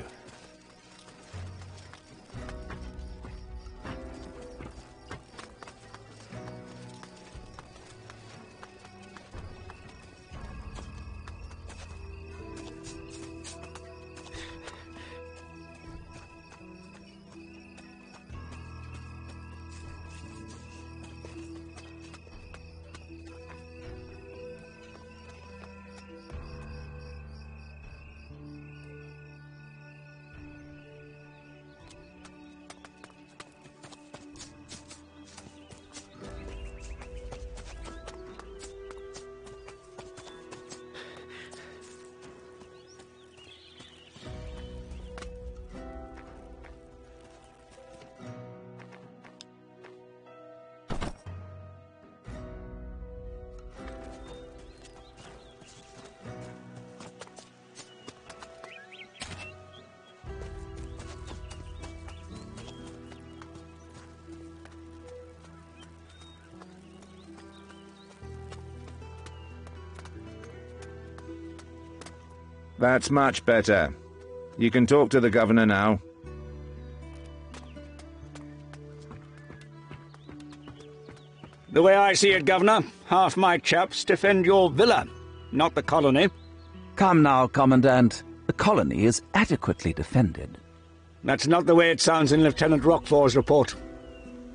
That's much better. You can talk to the governor now. The way I see it, Governor, half my chaps defend your villa, not the colony. Come now, Commandant. The colony is adequately defended. That's not the way it sounds in Lieutenant Roquefort's report.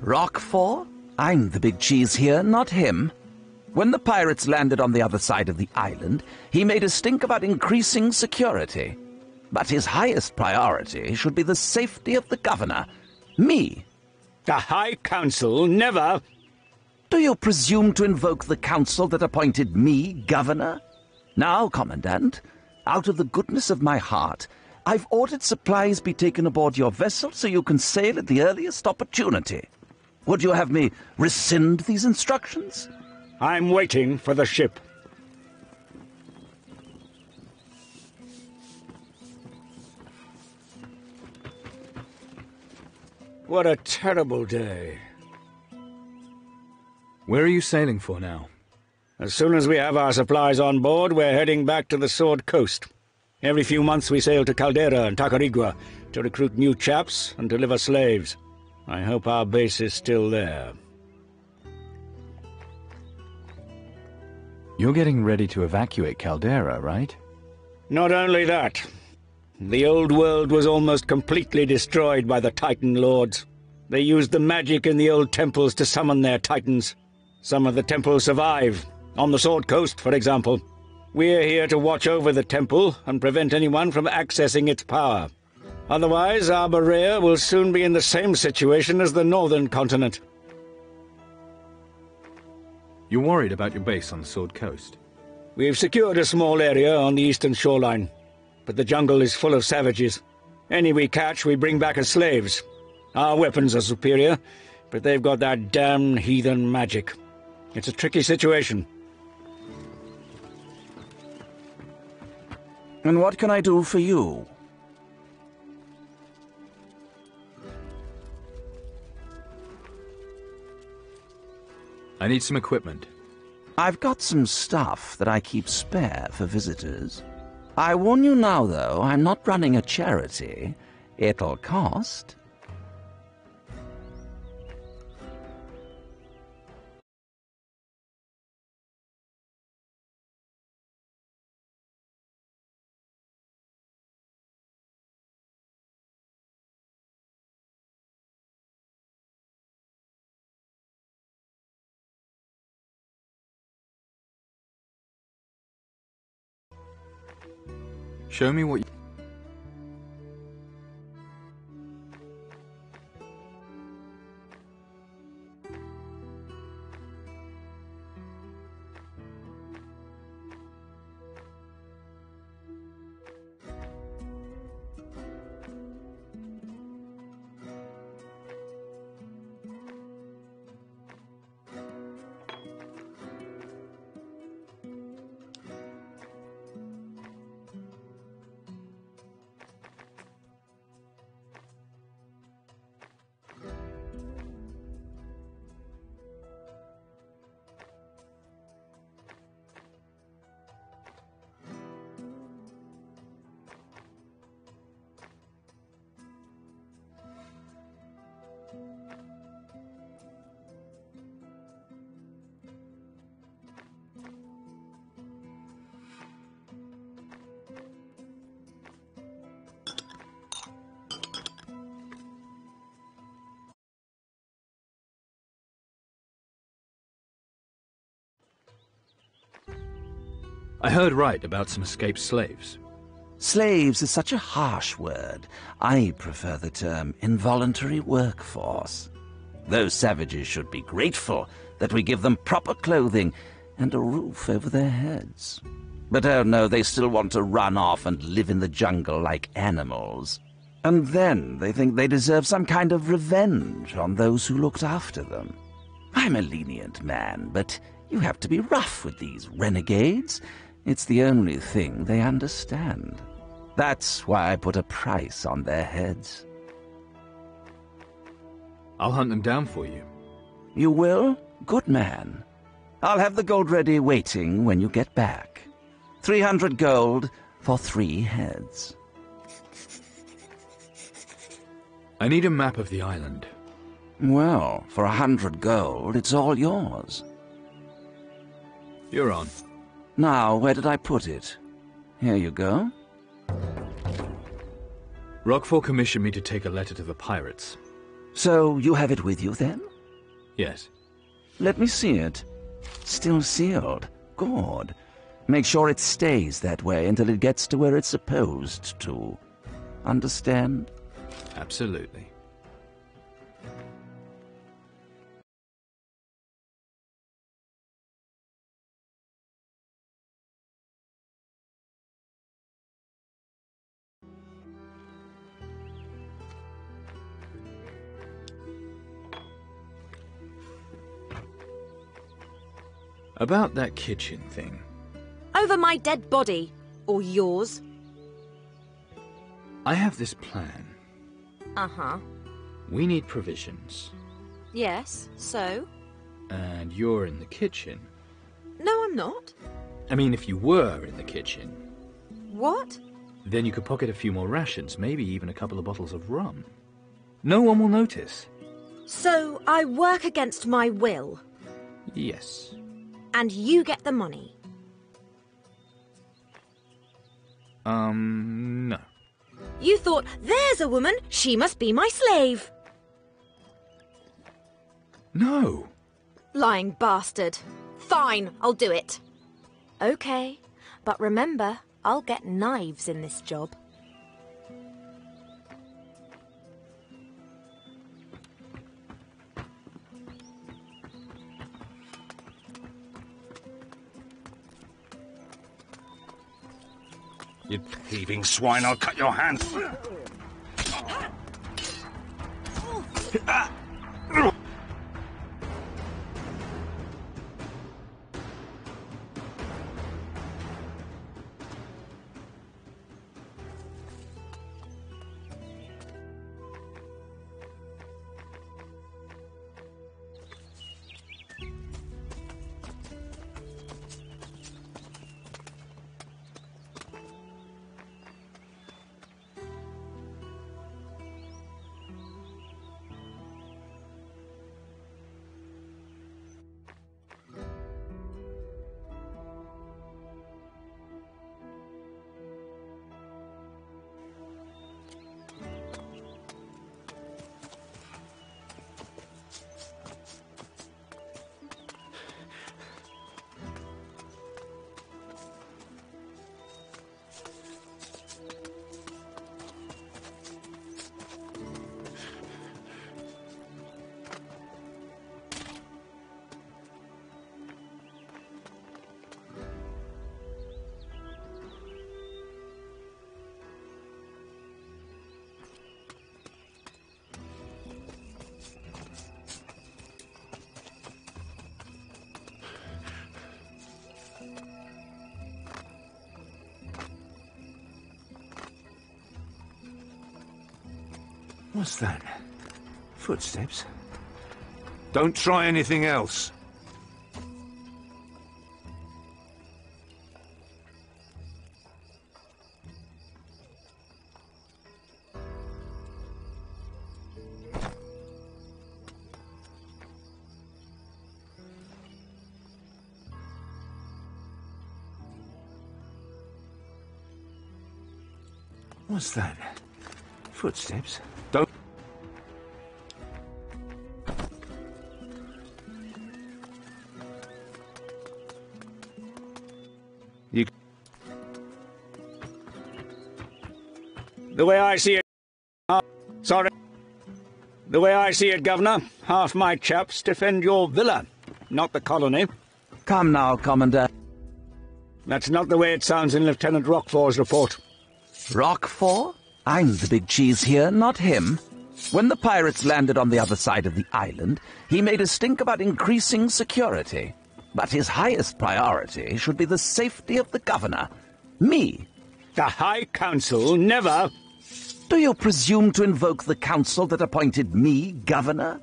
Roquefort? I'm the big cheese here, not him. When the pirates landed on the other side of the island, he made a stink about increasing security. But his highest priority should be the safety of the governor. Me. The High Council never... Do you presume to invoke the council that appointed me governor? Now, Commandant, out of the goodness of my heart, I've ordered supplies be taken aboard your vessel so you can sail at the earliest opportunity. Would you have me rescind these instructions? I'm waiting for the ship. What a terrible day. Where are you sailing for now? As soon as we have our supplies on board, we're heading back to the Sword Coast. Every few months we sail to Caldera and Tacarigua to recruit new chaps and deliver slaves. I hope our base is still there. You're getting ready to evacuate Caldera, right? Not only that. The old world was almost completely destroyed by the Titan Lords. They used the magic in the old temples to summon their Titans. Some of the temples survive, on the Sword Coast, for example. We're here to watch over the temple and prevent anyone from accessing its power. Otherwise, Arborea will soon be in the same situation as the northern continent. You're worried about your base on the Sword Coast? We've secured a small area on the eastern shoreline, but the jungle is full of savages. Any we catch, we bring back as slaves. Our weapons are superior, but they've got that damned heathen magic. It's a tricky situation. And what can I do for you? I need some equipment. I've got some stuff that I keep spare for visitors. I warn you now, though, I'm not running a charity. It'll cost. Show me what you... I heard right about some escaped slaves. Slaves is such a harsh word. I prefer the term involuntary workforce. Those savages should be grateful that we give them proper clothing and a roof over their heads. But oh no, they still want to run off and live in the jungle like animals. And then they think they deserve some kind of revenge on those who looked after them. I'm a lenient man, but you have to be rough with these renegades. It's the only thing they understand. That's why I put a price on their heads. I'll hunt them down for you. You will? Good man. I'll have the gold ready waiting when you get back. 300 gold, for 3 heads. I need a map of the island. Well, for 100 gold, it's all yours. You're on. Now, where did I put it? Here you go. Rockfall commissioned me to take a letter to the pirates. So, you have it with you, then? Yes. Let me see it. Still sealed. Good. Make sure it stays that way until it gets to where it's supposed to. Understand? Absolutely. About that kitchen thing. Over my dead body. Or yours. I have this plan. Uh-huh. We need provisions. Yes, so? And you're in the kitchen. No, I'm not. I mean, if you were in the kitchen. What? Then you could pocket a few more rations, maybe even a couple of bottles of rum. No one will notice. So, I work against my will. Yes. And you get the money. No. You thought, there's a woman, she must be my slave. No. Lying bastard. Fine, I'll do it. Okay, but remember, I'll get knives in this job. You thieving swine, I'll cut your hand. What's that? Footsteps? Don't try anything else. What's that? Footsteps? Don't... You... The way I see it... sorry. The way I see it, Governor, half my chaps defend your villa, not the colony. Come now, Commander. That's not the way it sounds in Lieutenant Rockfall's report. Rockfall? I'm the big cheese here, not him. When the pirates landed on the other side of the island, he made a stink about increasing security. But his highest priority should be the safety of the governor. Me. The High Council never... Do you presume to invoke the council that appointed me governor?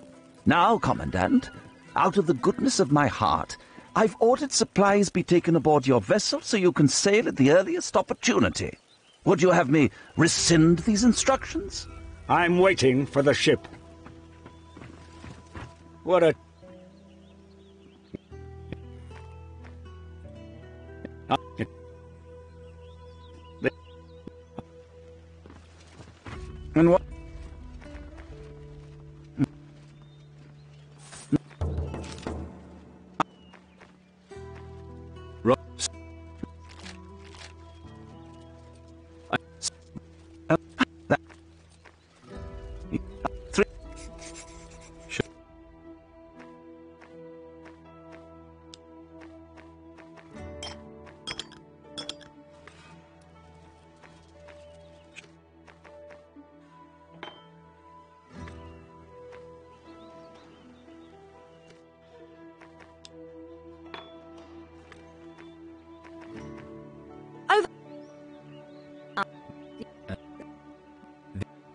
Now, Commandant, out of the goodness of my heart, I've ordered supplies be taken aboard your vessel so you can sail at the earliest opportunity. Would you have me rescind these instructions? I'm waiting for the ship. What a... And what?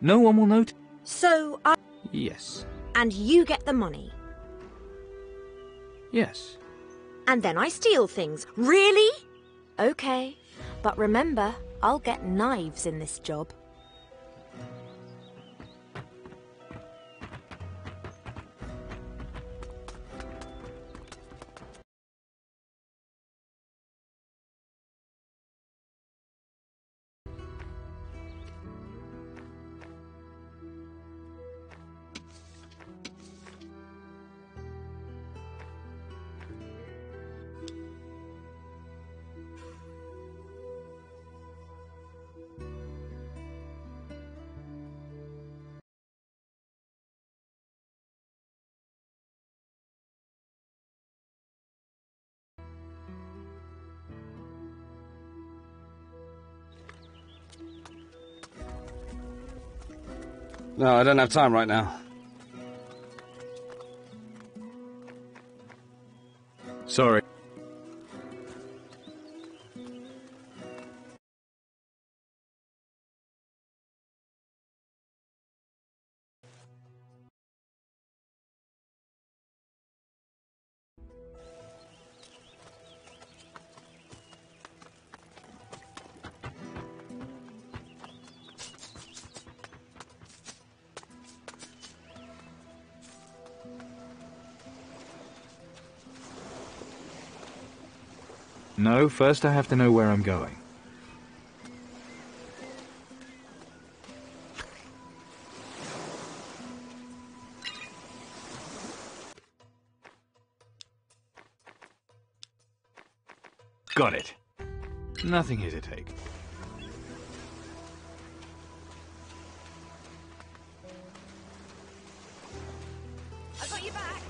No one will note? So I... Yes. And you get the money. Yes. And then I steal things. Really? Okay. But remember, I'll get knives in this job. No, I don't have time right now. Sorry. No, first I have to know where I'm going. Got it. Nothing here to take. I got you back.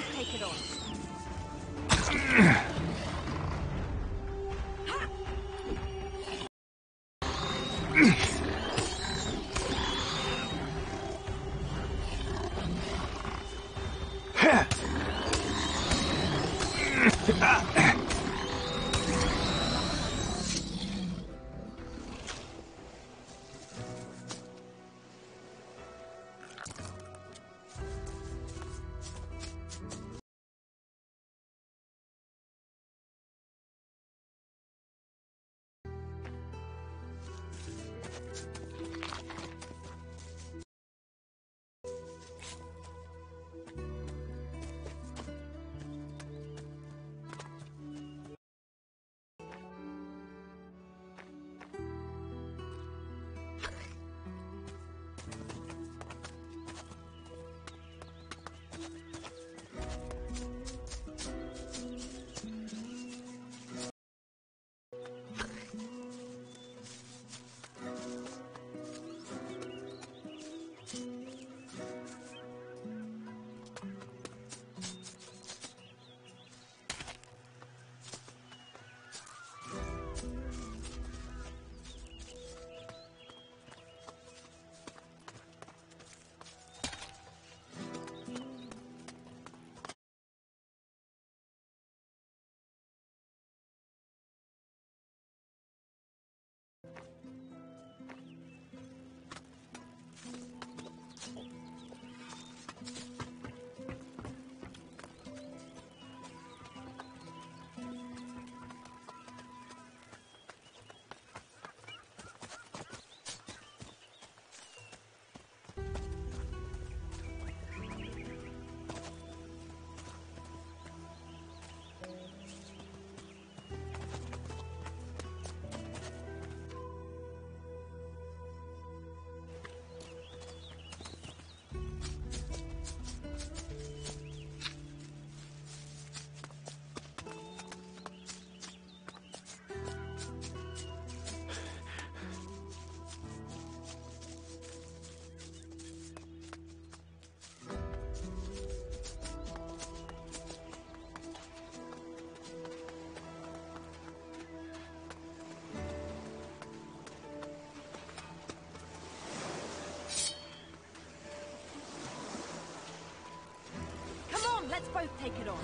both take it on. Let's both take it on.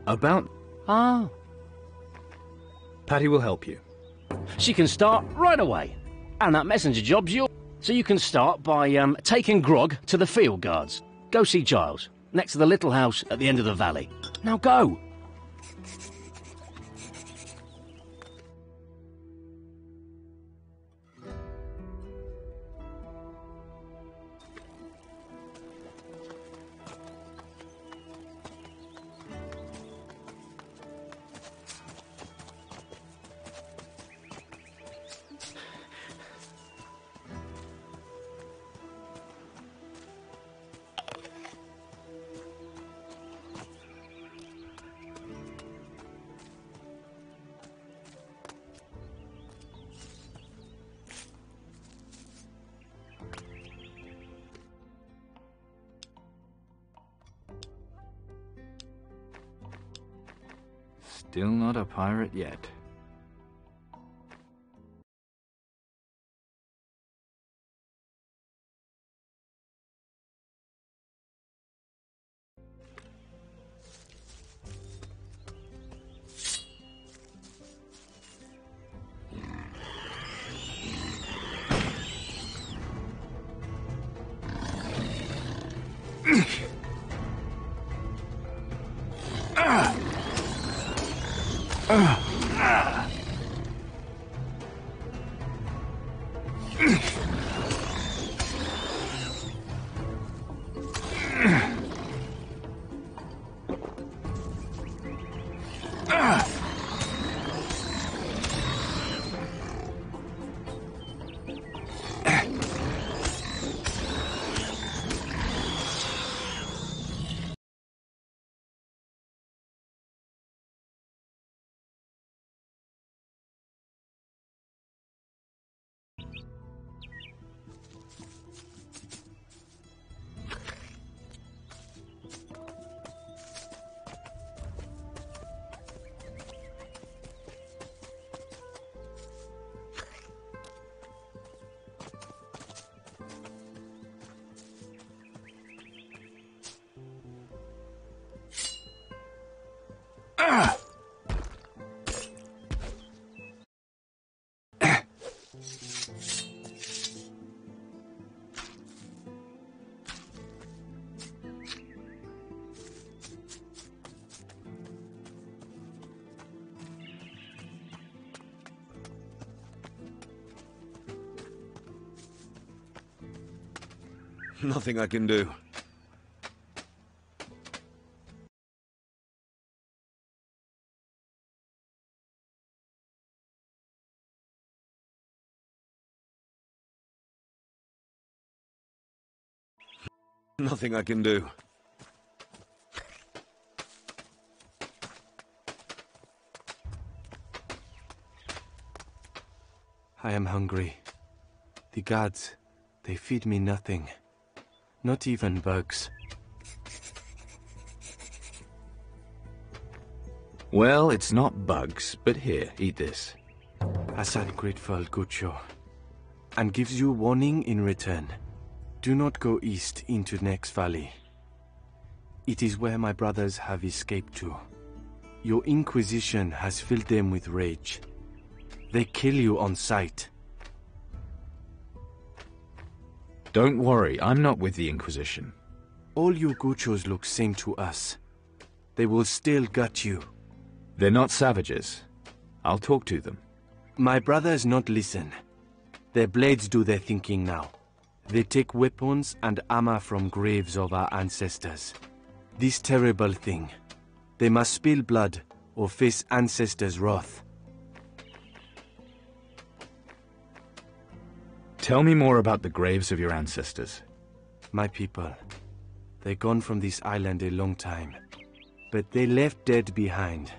About... Ah. Patty will help you. She can start right away. And that messenger job's yours. So you can start by taking Grog to the field guards. Go see Giles. next to the little house at the end of the valley. Now go! Still not a pirate yet. Nothing I can do. Nothing I can do. I am hungry. The gods, they feed me nothing. Not even bugs. Well, it's not bugs, but here, eat this. Hassan grateful, Gucho, and gives you warning in return. Do not go east into Nex Valley. It is where my brothers have escaped to. Your Inquisition has filled them with rage. They kill you on sight. Don't worry, I'm not with the Inquisition. All you Guchos look same to us. They will still gut you. They're not savages. I'll talk to them. My brothers not listen. Their blades do their thinking now. They take weapons and armor from graves of our ancestors. This terrible thing. They must spill blood or face ancestors' wrath. Tell me more about the graves of your ancestors. My people. They gone from this island a long time. But they left dead behind.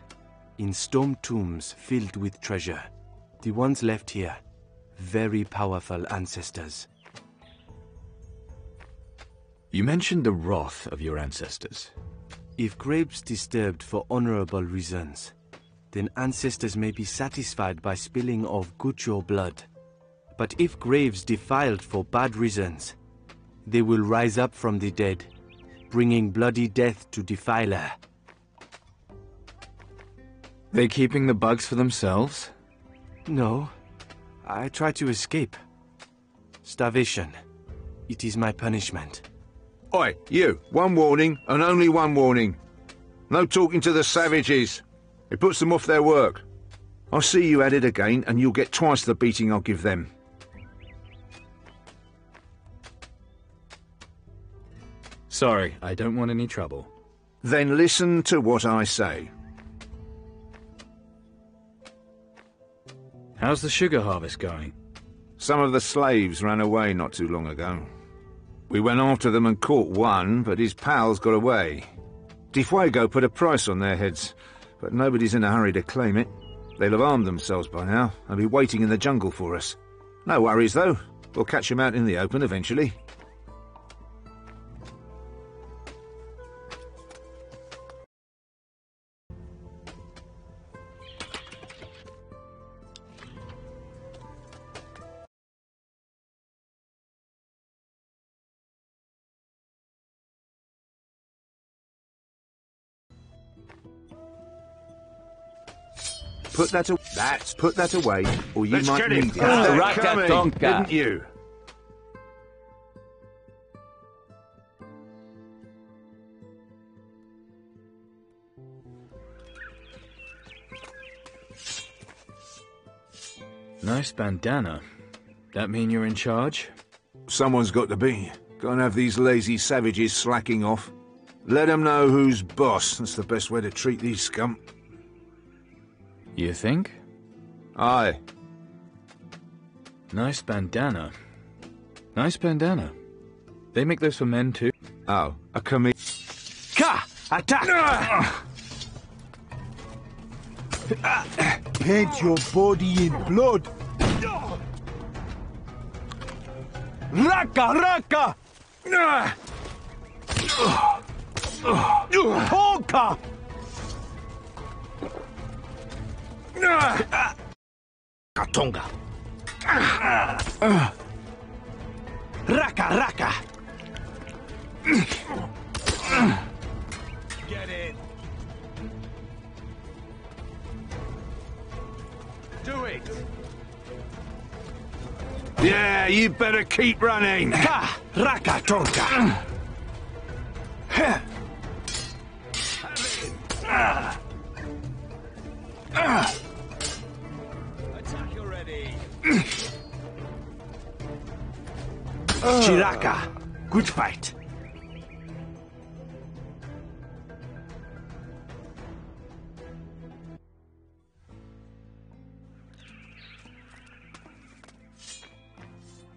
In stone tombs filled with treasure. The ones left here. Very powerful ancestors. You mentioned the wrath of your ancestors. If graves disturbed for honorable reasons, then ancestors may be satisfied by spilling of Gucho blood. But if graves defiled for bad reasons, they will rise up from the dead, bringing bloody death to defiler. They keeping the bugs for themselves? No. I try to escape. Starvation. It is my punishment. Oi, you, one warning, and only one warning. No talking to the savages. It puts them off their work. I'll see you at it again, and you'll get twice the beating I'll give them. Sorry, I don't want any trouble. Then listen to what I say. How's the sugar harvest going? Some of the slaves ran away not too long ago. We went after them and caught one, but his pals got away. Defuego put a price on their heads, but nobody's in a hurry to claim it. They'll have armed themselves by now and be waiting in the jungle for us. No worries, though. We'll catch them out in the open eventually. Put that away, or you might need it. Rakatonka, didn't you? Nice bandana. That mean you're in charge? Someone's got to be. Can't have these lazy savages slacking off. Let them know who's boss. That's the best way to treat these scum. You think? Aye. Nice bandana. Nice bandana. They make those for men too? Oh, a commi... Ka! Attack! Paint your body in blood. Raka! Raka! Honka! Katonga! Raka! Raka! Get in. Do it! Yeah, you better keep running. Ka! Raka! Tonka! Attack already. Chiraka! Good fight.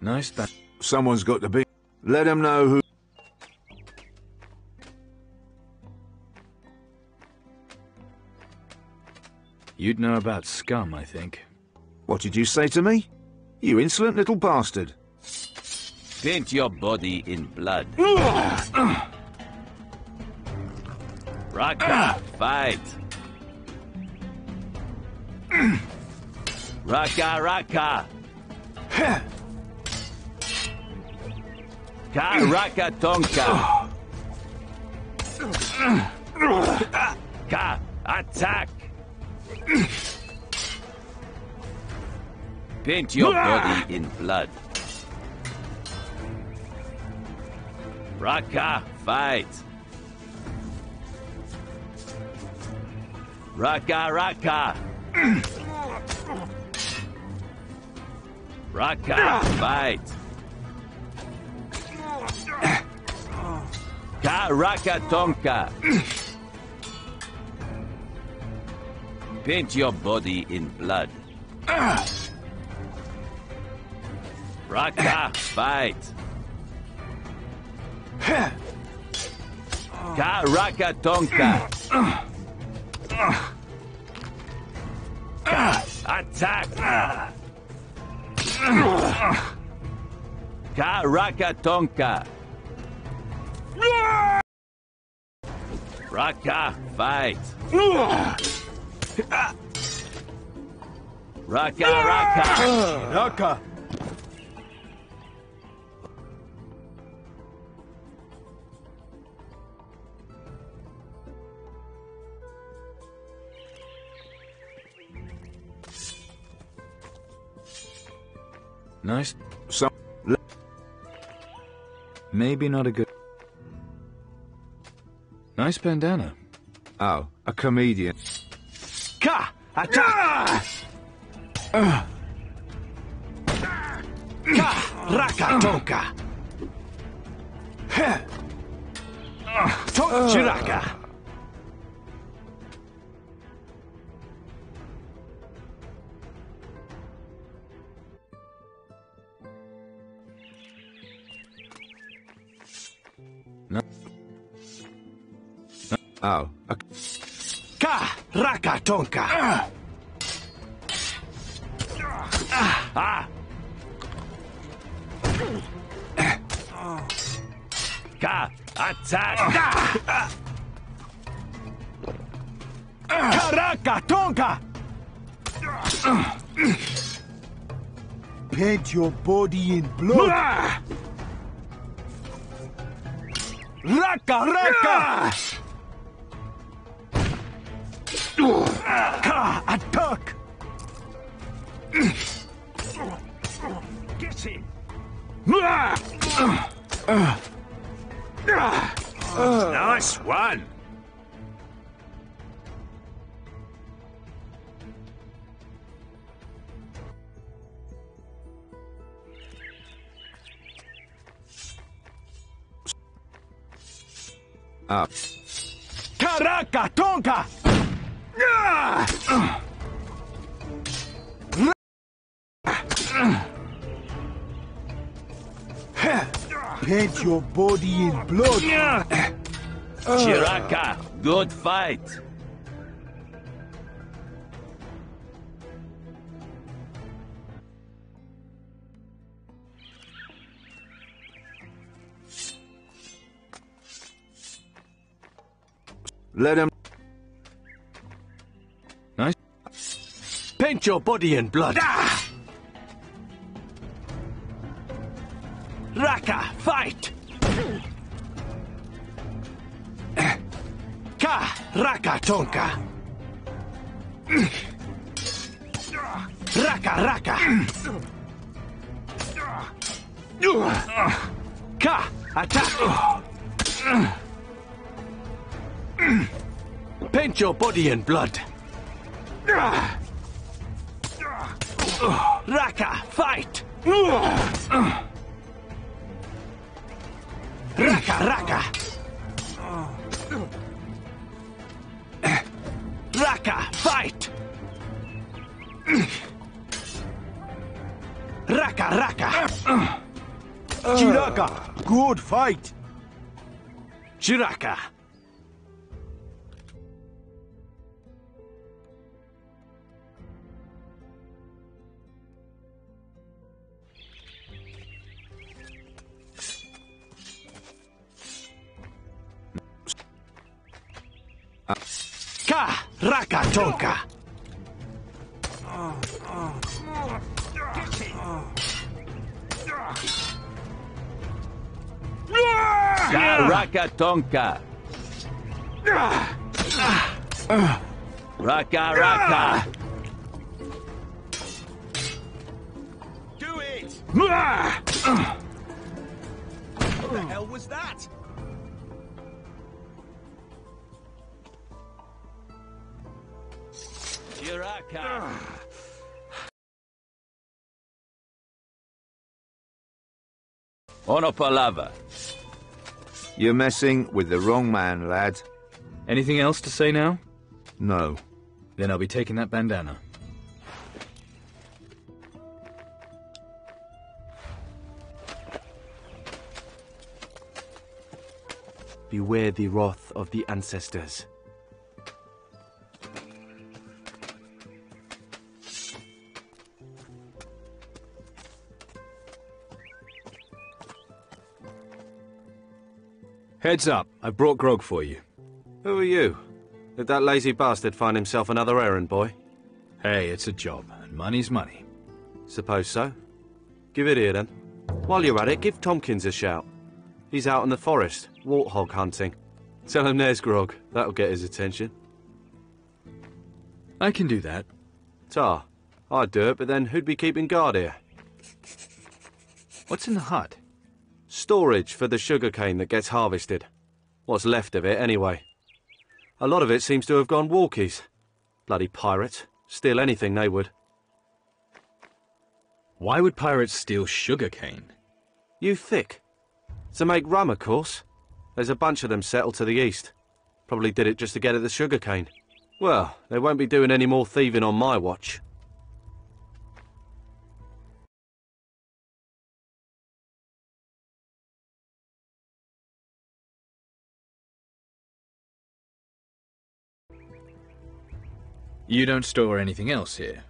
Nice band. Someone's got to be. Let them know who... You'd know about scum, I think. What did you say to me? You insolent little bastard. Paint your body in blood. Raka, fight. Raka, Raka. Ka, Raka, Tonka. Ka, attack. Paint your body in blood. Raka, fight. Raka, Raka. Raka, fight. Ka, Raka, Tonka. Paint your body in blood. Raka, fight. Ka, Raka, Tonka. Attack. Ka, Raka, Tonka. Raka, fight. Raka, Raka. Raka! Nice. Some... Maybe not a good... Nice bandana. Oh, a comedian. Ka! Attack! Ka! Raka Tonka! Chiraka! No. Oh. Ka! Raka Tonka! Ka! Attack! Karaka Tonka! Paint your body in blood. Raka Raka! Ka! Attack! Get him! Nice one! Up. Karaka Tonka! Paint your body in blood. Chiraka, good fight. Let him. Nice. Paint your body in blood. Raka, fight! Ka, Raka Tonka! Raka, Raka! Ka, attack! Paint your body in blood. Raka, fight! Raka, Raka! Raka, fight! Raka, Raka! Chiraka, good fight. Chiraka! Ka! Raka Tonka! Ka! Raka Tonka! Raka, Raka! Do it! What the hell was that? Chiraka! Ono palava. You're messing with the wrong man, lad. Anything else to say now? No. Then I'll be taking that bandana. Beware the wrath of the ancestors. Heads up, I brought grog for you. Who are you? Did that lazy bastard find himself another errand boy? Hey, it's a job, and money's money. Suppose so. Give it here, then. While you're at it, give Tompkins a shout. He's out in the forest, warthog hunting. Tell him there's grog. That'll get his attention. I can do that. Tar. I'd do it, but then who'd be keeping guard here? What's in the hut? Storage for the sugarcane that gets harvested. What's left of it, anyway. A lot of it seems to have gone walkies. Bloody pirates. Steal anything, they would. Why would pirates steal sugarcane? You thick. To make rum, of course. There's a bunch of them settled to the east. Probably did it just to get at the sugarcane. Well, they won't be doing any more thieving on my watch. You don't store anything else here?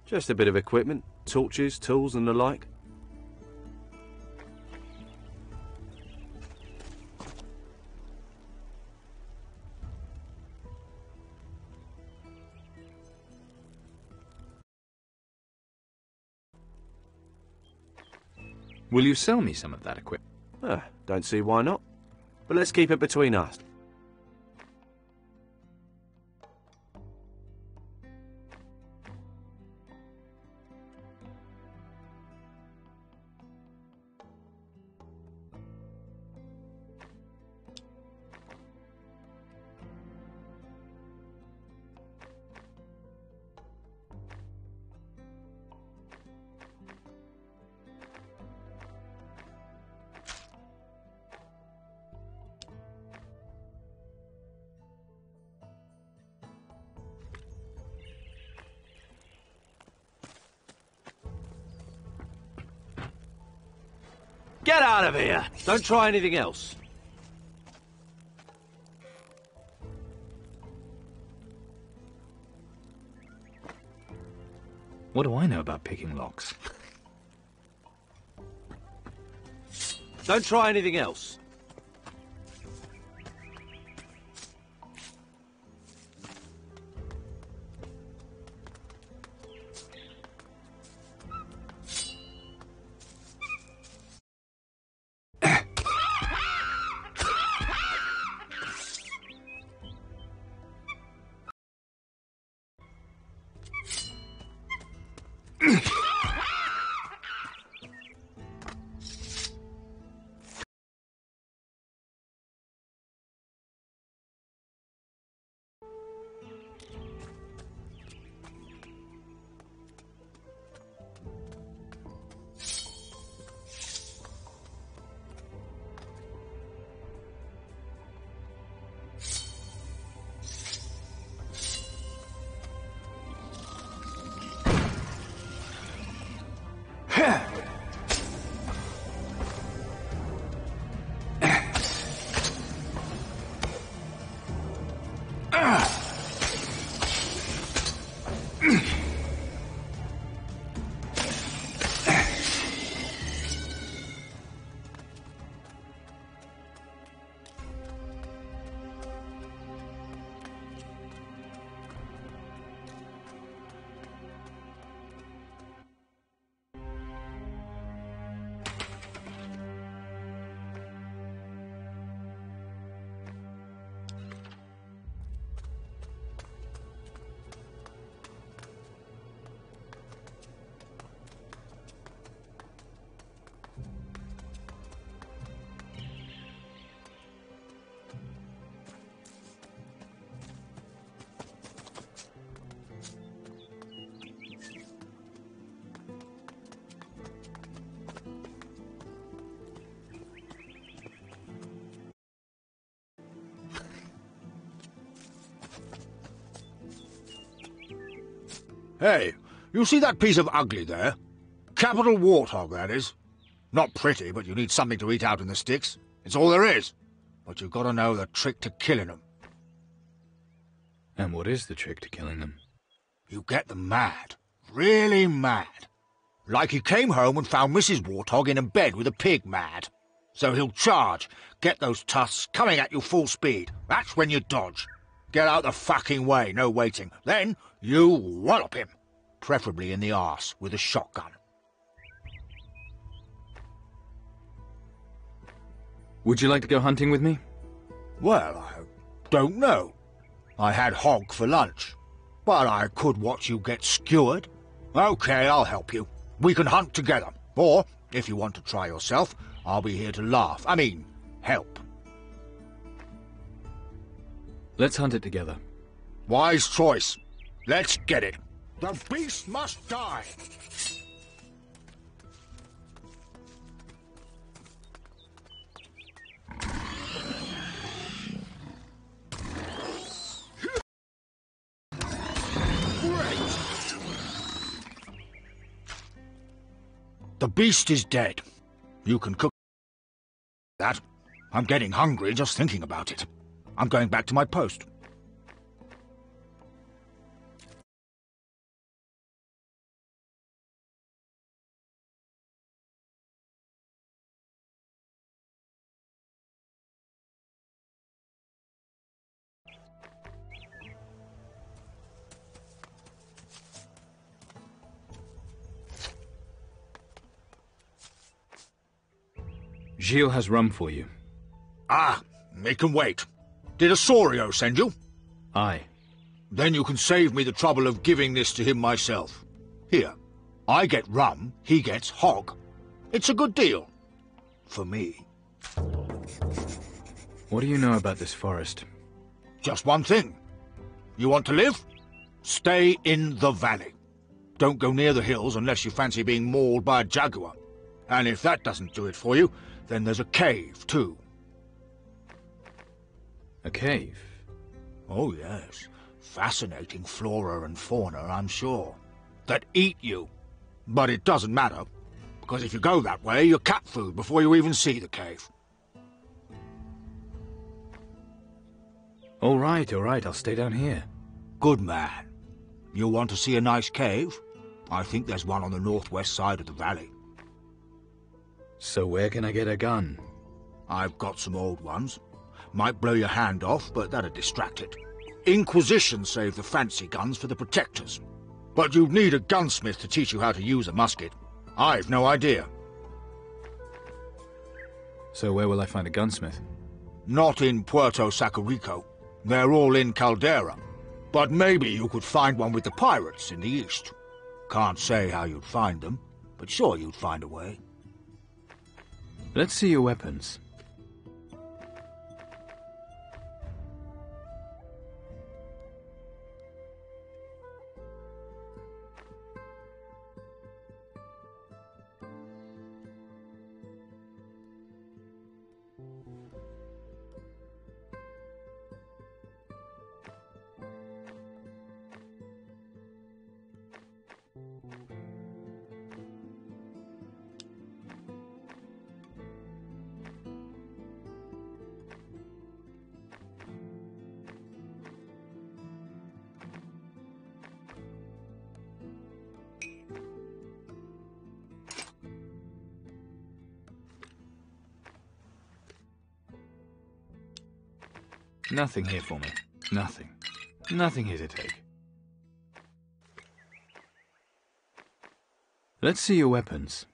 Just a bit of equipment, torches, tools and the like. Will you sell me some of that equipment? Don't see why not. But let's keep it between us. Get out of here! Don't try anything else. What do I know about picking locks? Don't try anything else. Hey, you see that piece of ugly there? Capital warthog, that is. Not pretty, but you need something to eat out in the sticks. It's all there is. But you've got to know the trick to killing them. And what is the trick to killing them? You get them mad. Really mad. Like he came home and found Mrs. Warthog in bed with a pig mad. So he'll charge, get those tusks coming at you full speed. That's when you dodge. Get out the fucking way, no waiting. Then you wallop him. Preferably in the arse with a shotgun. Would you like to go hunting with me? Well, I don't know. I had hog for lunch. But I could watch you get skewered. Okay, I'll help you. We can hunt together. Or, if you want to try yourself, I'll be here to laugh. I mean, help. Let's hunt it together. Wise choice. Let's get it. The beast must die! The beast is dead. You can cook that. I'm getting hungry just thinking about it. I'm going back to my post. Gilles has rum for you. Ah, it can wait. Did Osorio send you? Aye. Then you can save me the trouble of giving this to him myself. Here, I get rum, he gets hog. It's a good deal. For me. What do you know about this forest? Just one thing. You want to live? Stay in the valley. Don't go near the hills unless you fancy being mauled by a jaguar. And if that doesn't do it for you, then there's a cave, too. A cave? Oh, yes. Fascinating flora and fauna, I'm sure. That eat you. But it doesn't matter, because if you go that way, you're cat food before you even see the cave. All right, I'll stay down here. Good man. You want to see a nice cave? I think there's one on the northwest side of the valley. So where can I get a gun? I've got some old ones. Might blow your hand off, but that'd distract it. Inquisition saved the fancy guns for the protectors. But you'd need a gunsmith to teach you how to use a musket. I've no idea. So where will I find a gunsmith? Not in Puerto Sacarico. They're all in Caldera. But maybe you could find one with the pirates in the east. Can't say how you'd find them, but sure you'd find a way. Let's see your weapons. Nothing here for me. Nothing. Nothing here to take. Let's see your weapons.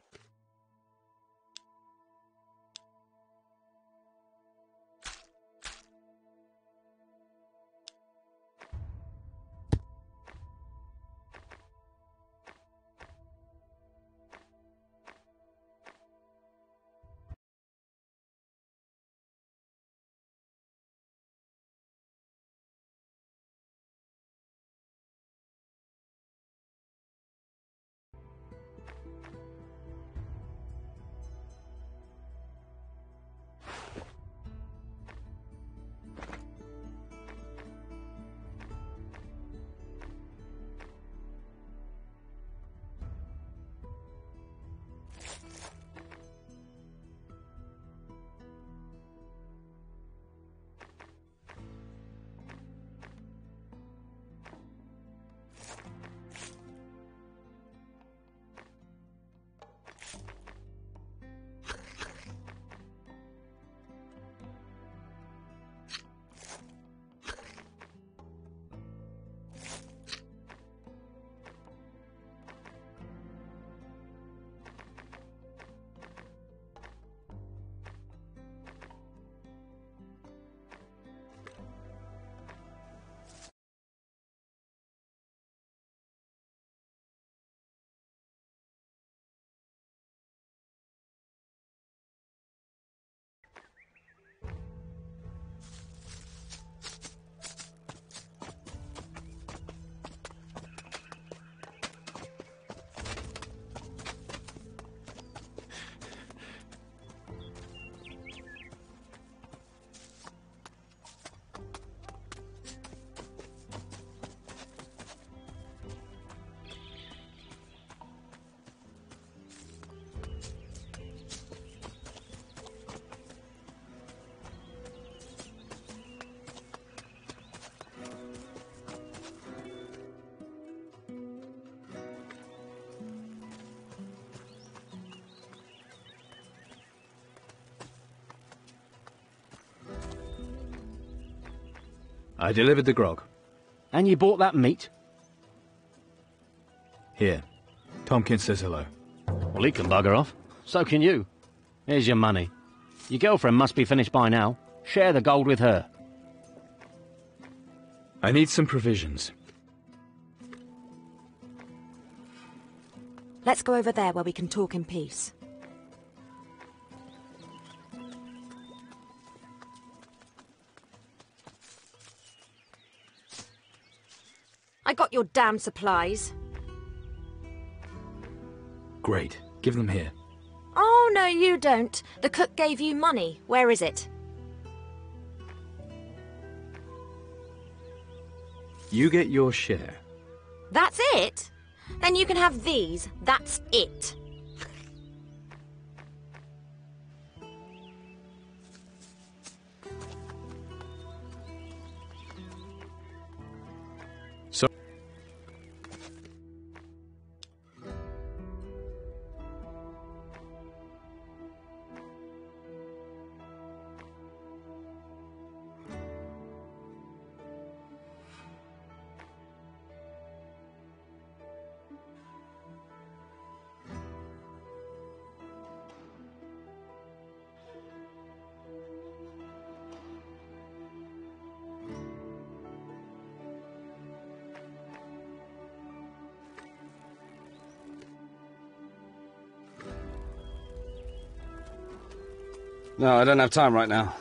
I delivered the grog. And you bought that meat? Here. Tompkins says hello. Well, he can bugger off. So can you. Here's your money. Your girlfriend must be finished by now. Share the gold with her. I need some provisions. Let's go over there where we can talk in peace. I got your damn supplies. Great. Give them here. Oh, no, you don't. The cook gave you money. Where is it? You get your share. That's it? Then you can have these. That's it. So... No, I don't have time right now.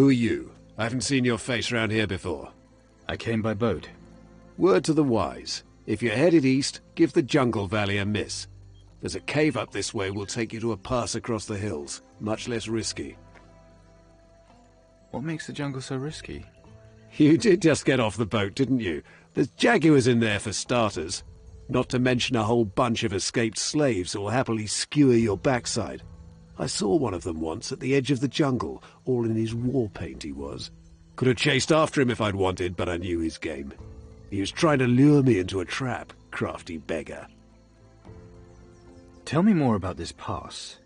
Who are you? I haven't seen your face round here before. I came by boat. Word to the wise. If you're headed east, give the Jungle Valley a miss. There's a cave up this way will take you to a pass across the hills. Much less risky. What makes the jungle so risky? You did just get off the boat, didn't you? There's jaguars in there for starters. Not to mention a whole bunch of escaped slaves who'll happily skewer your backside. I saw one of them once at the edge of the jungle, all in his war paint he was. Could have chased after him if I'd wanted, but I knew his game. He was trying to lure me into a trap, crafty beggar. Tell me more about this pass.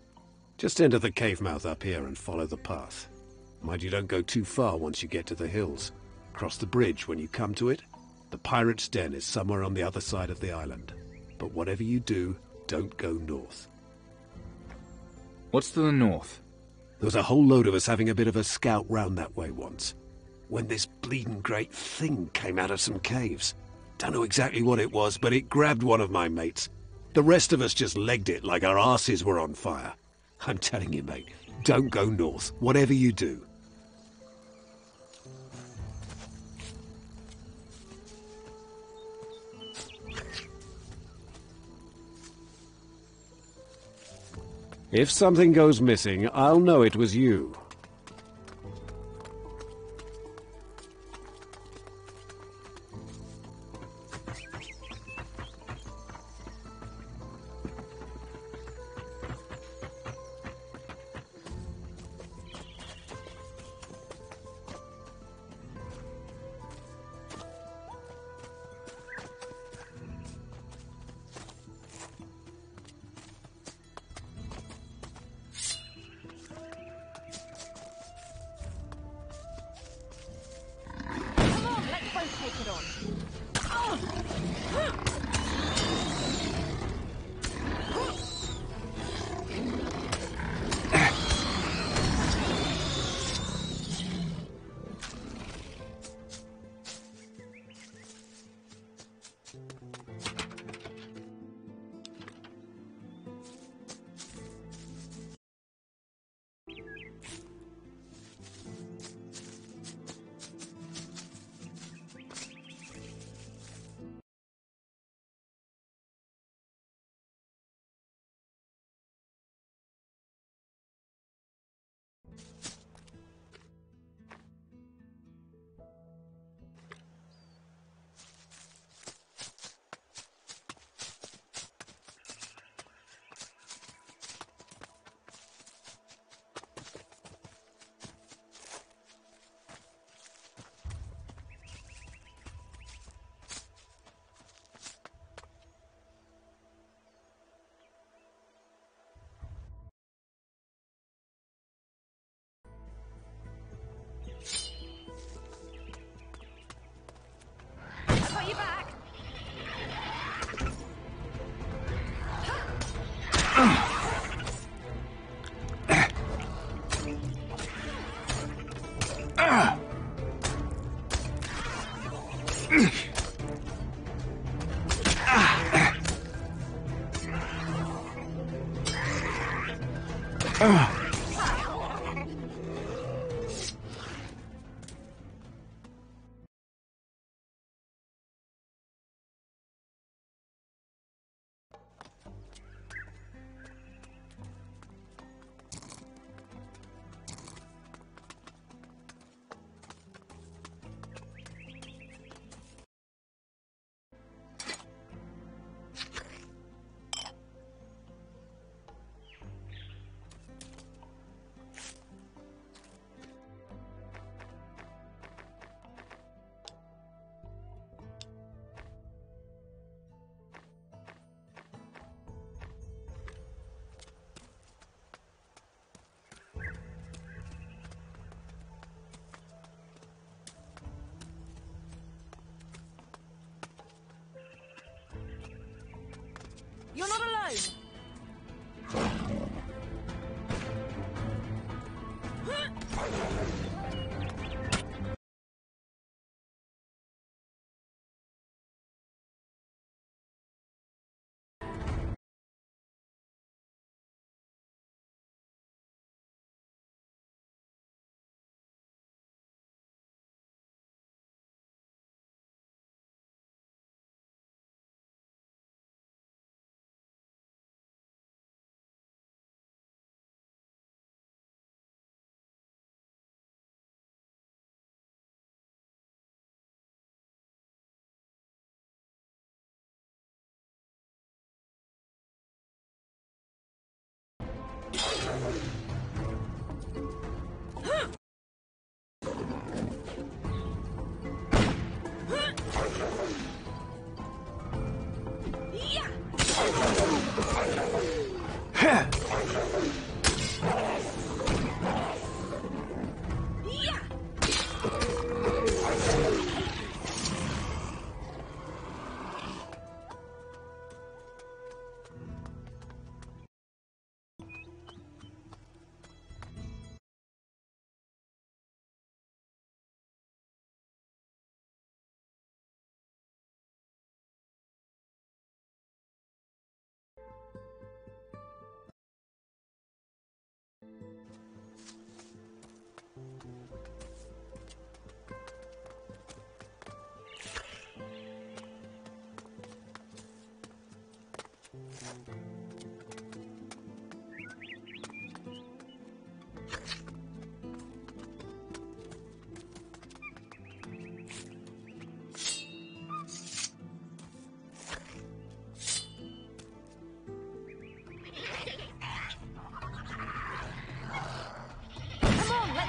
Just enter the cave mouth up here and follow the path. Mind you don't go too far once you get to the hills. Cross the bridge when you come to it. The pirate's den is somewhere on the other side of the island. But whatever you do, don't go north. What's to the north? There was a whole load of us having a bit of a scout round that way once, when this bleeding great thing came out of some caves. Don't know exactly what it was, but it grabbed one of my mates. The rest of us just legged it like our arses were on fire. I'm telling you, mate, don't go north, whatever you do. If something goes missing, I'll know it was you. Got you back. You're not alone.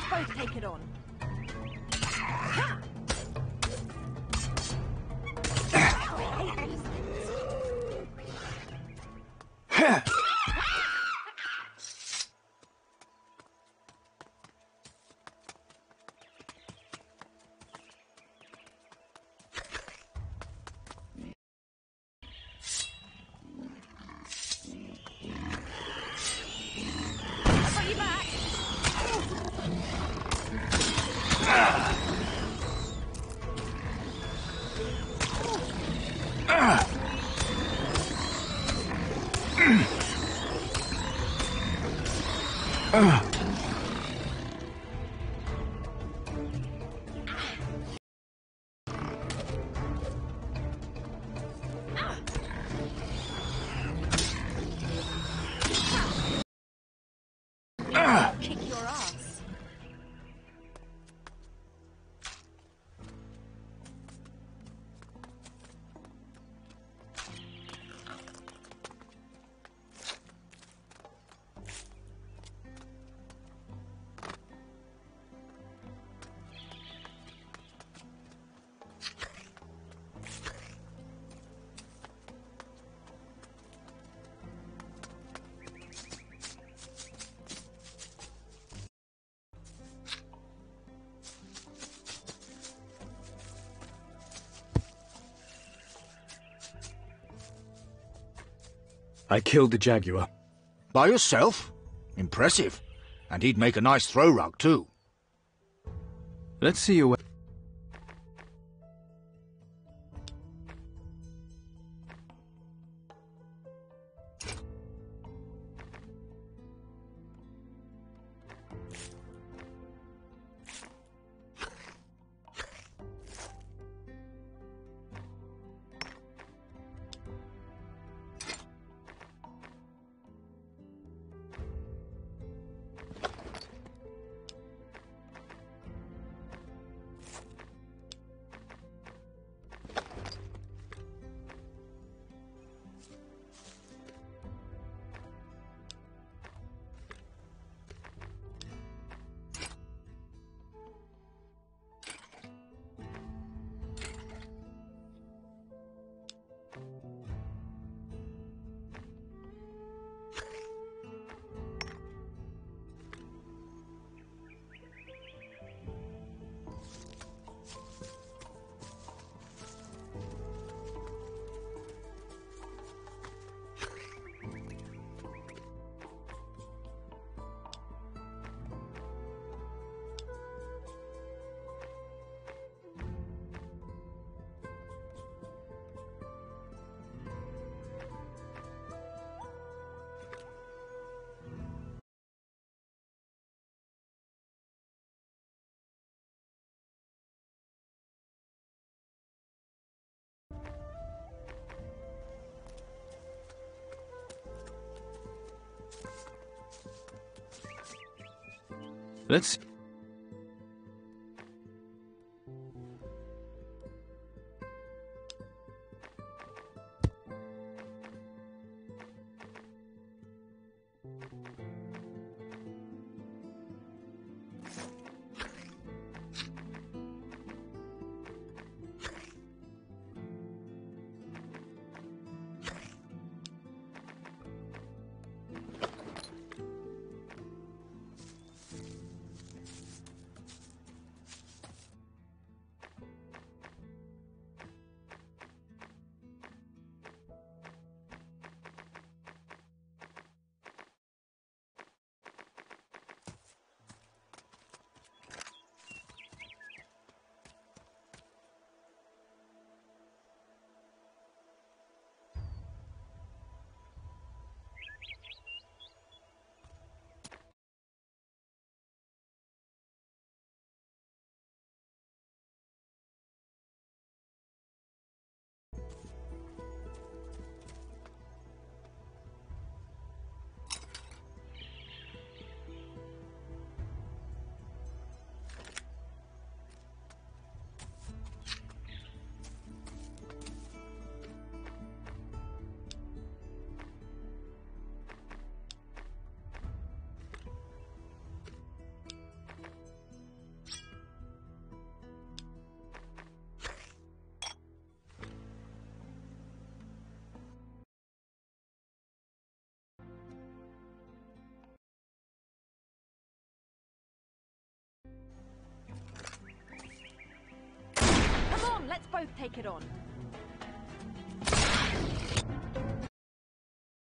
Both take it on. Kick your ass. I killed the jaguar. By yourself? Impressive. And he'd make a nice throw rug, too. Let's see your... Let's... Let's both take it on.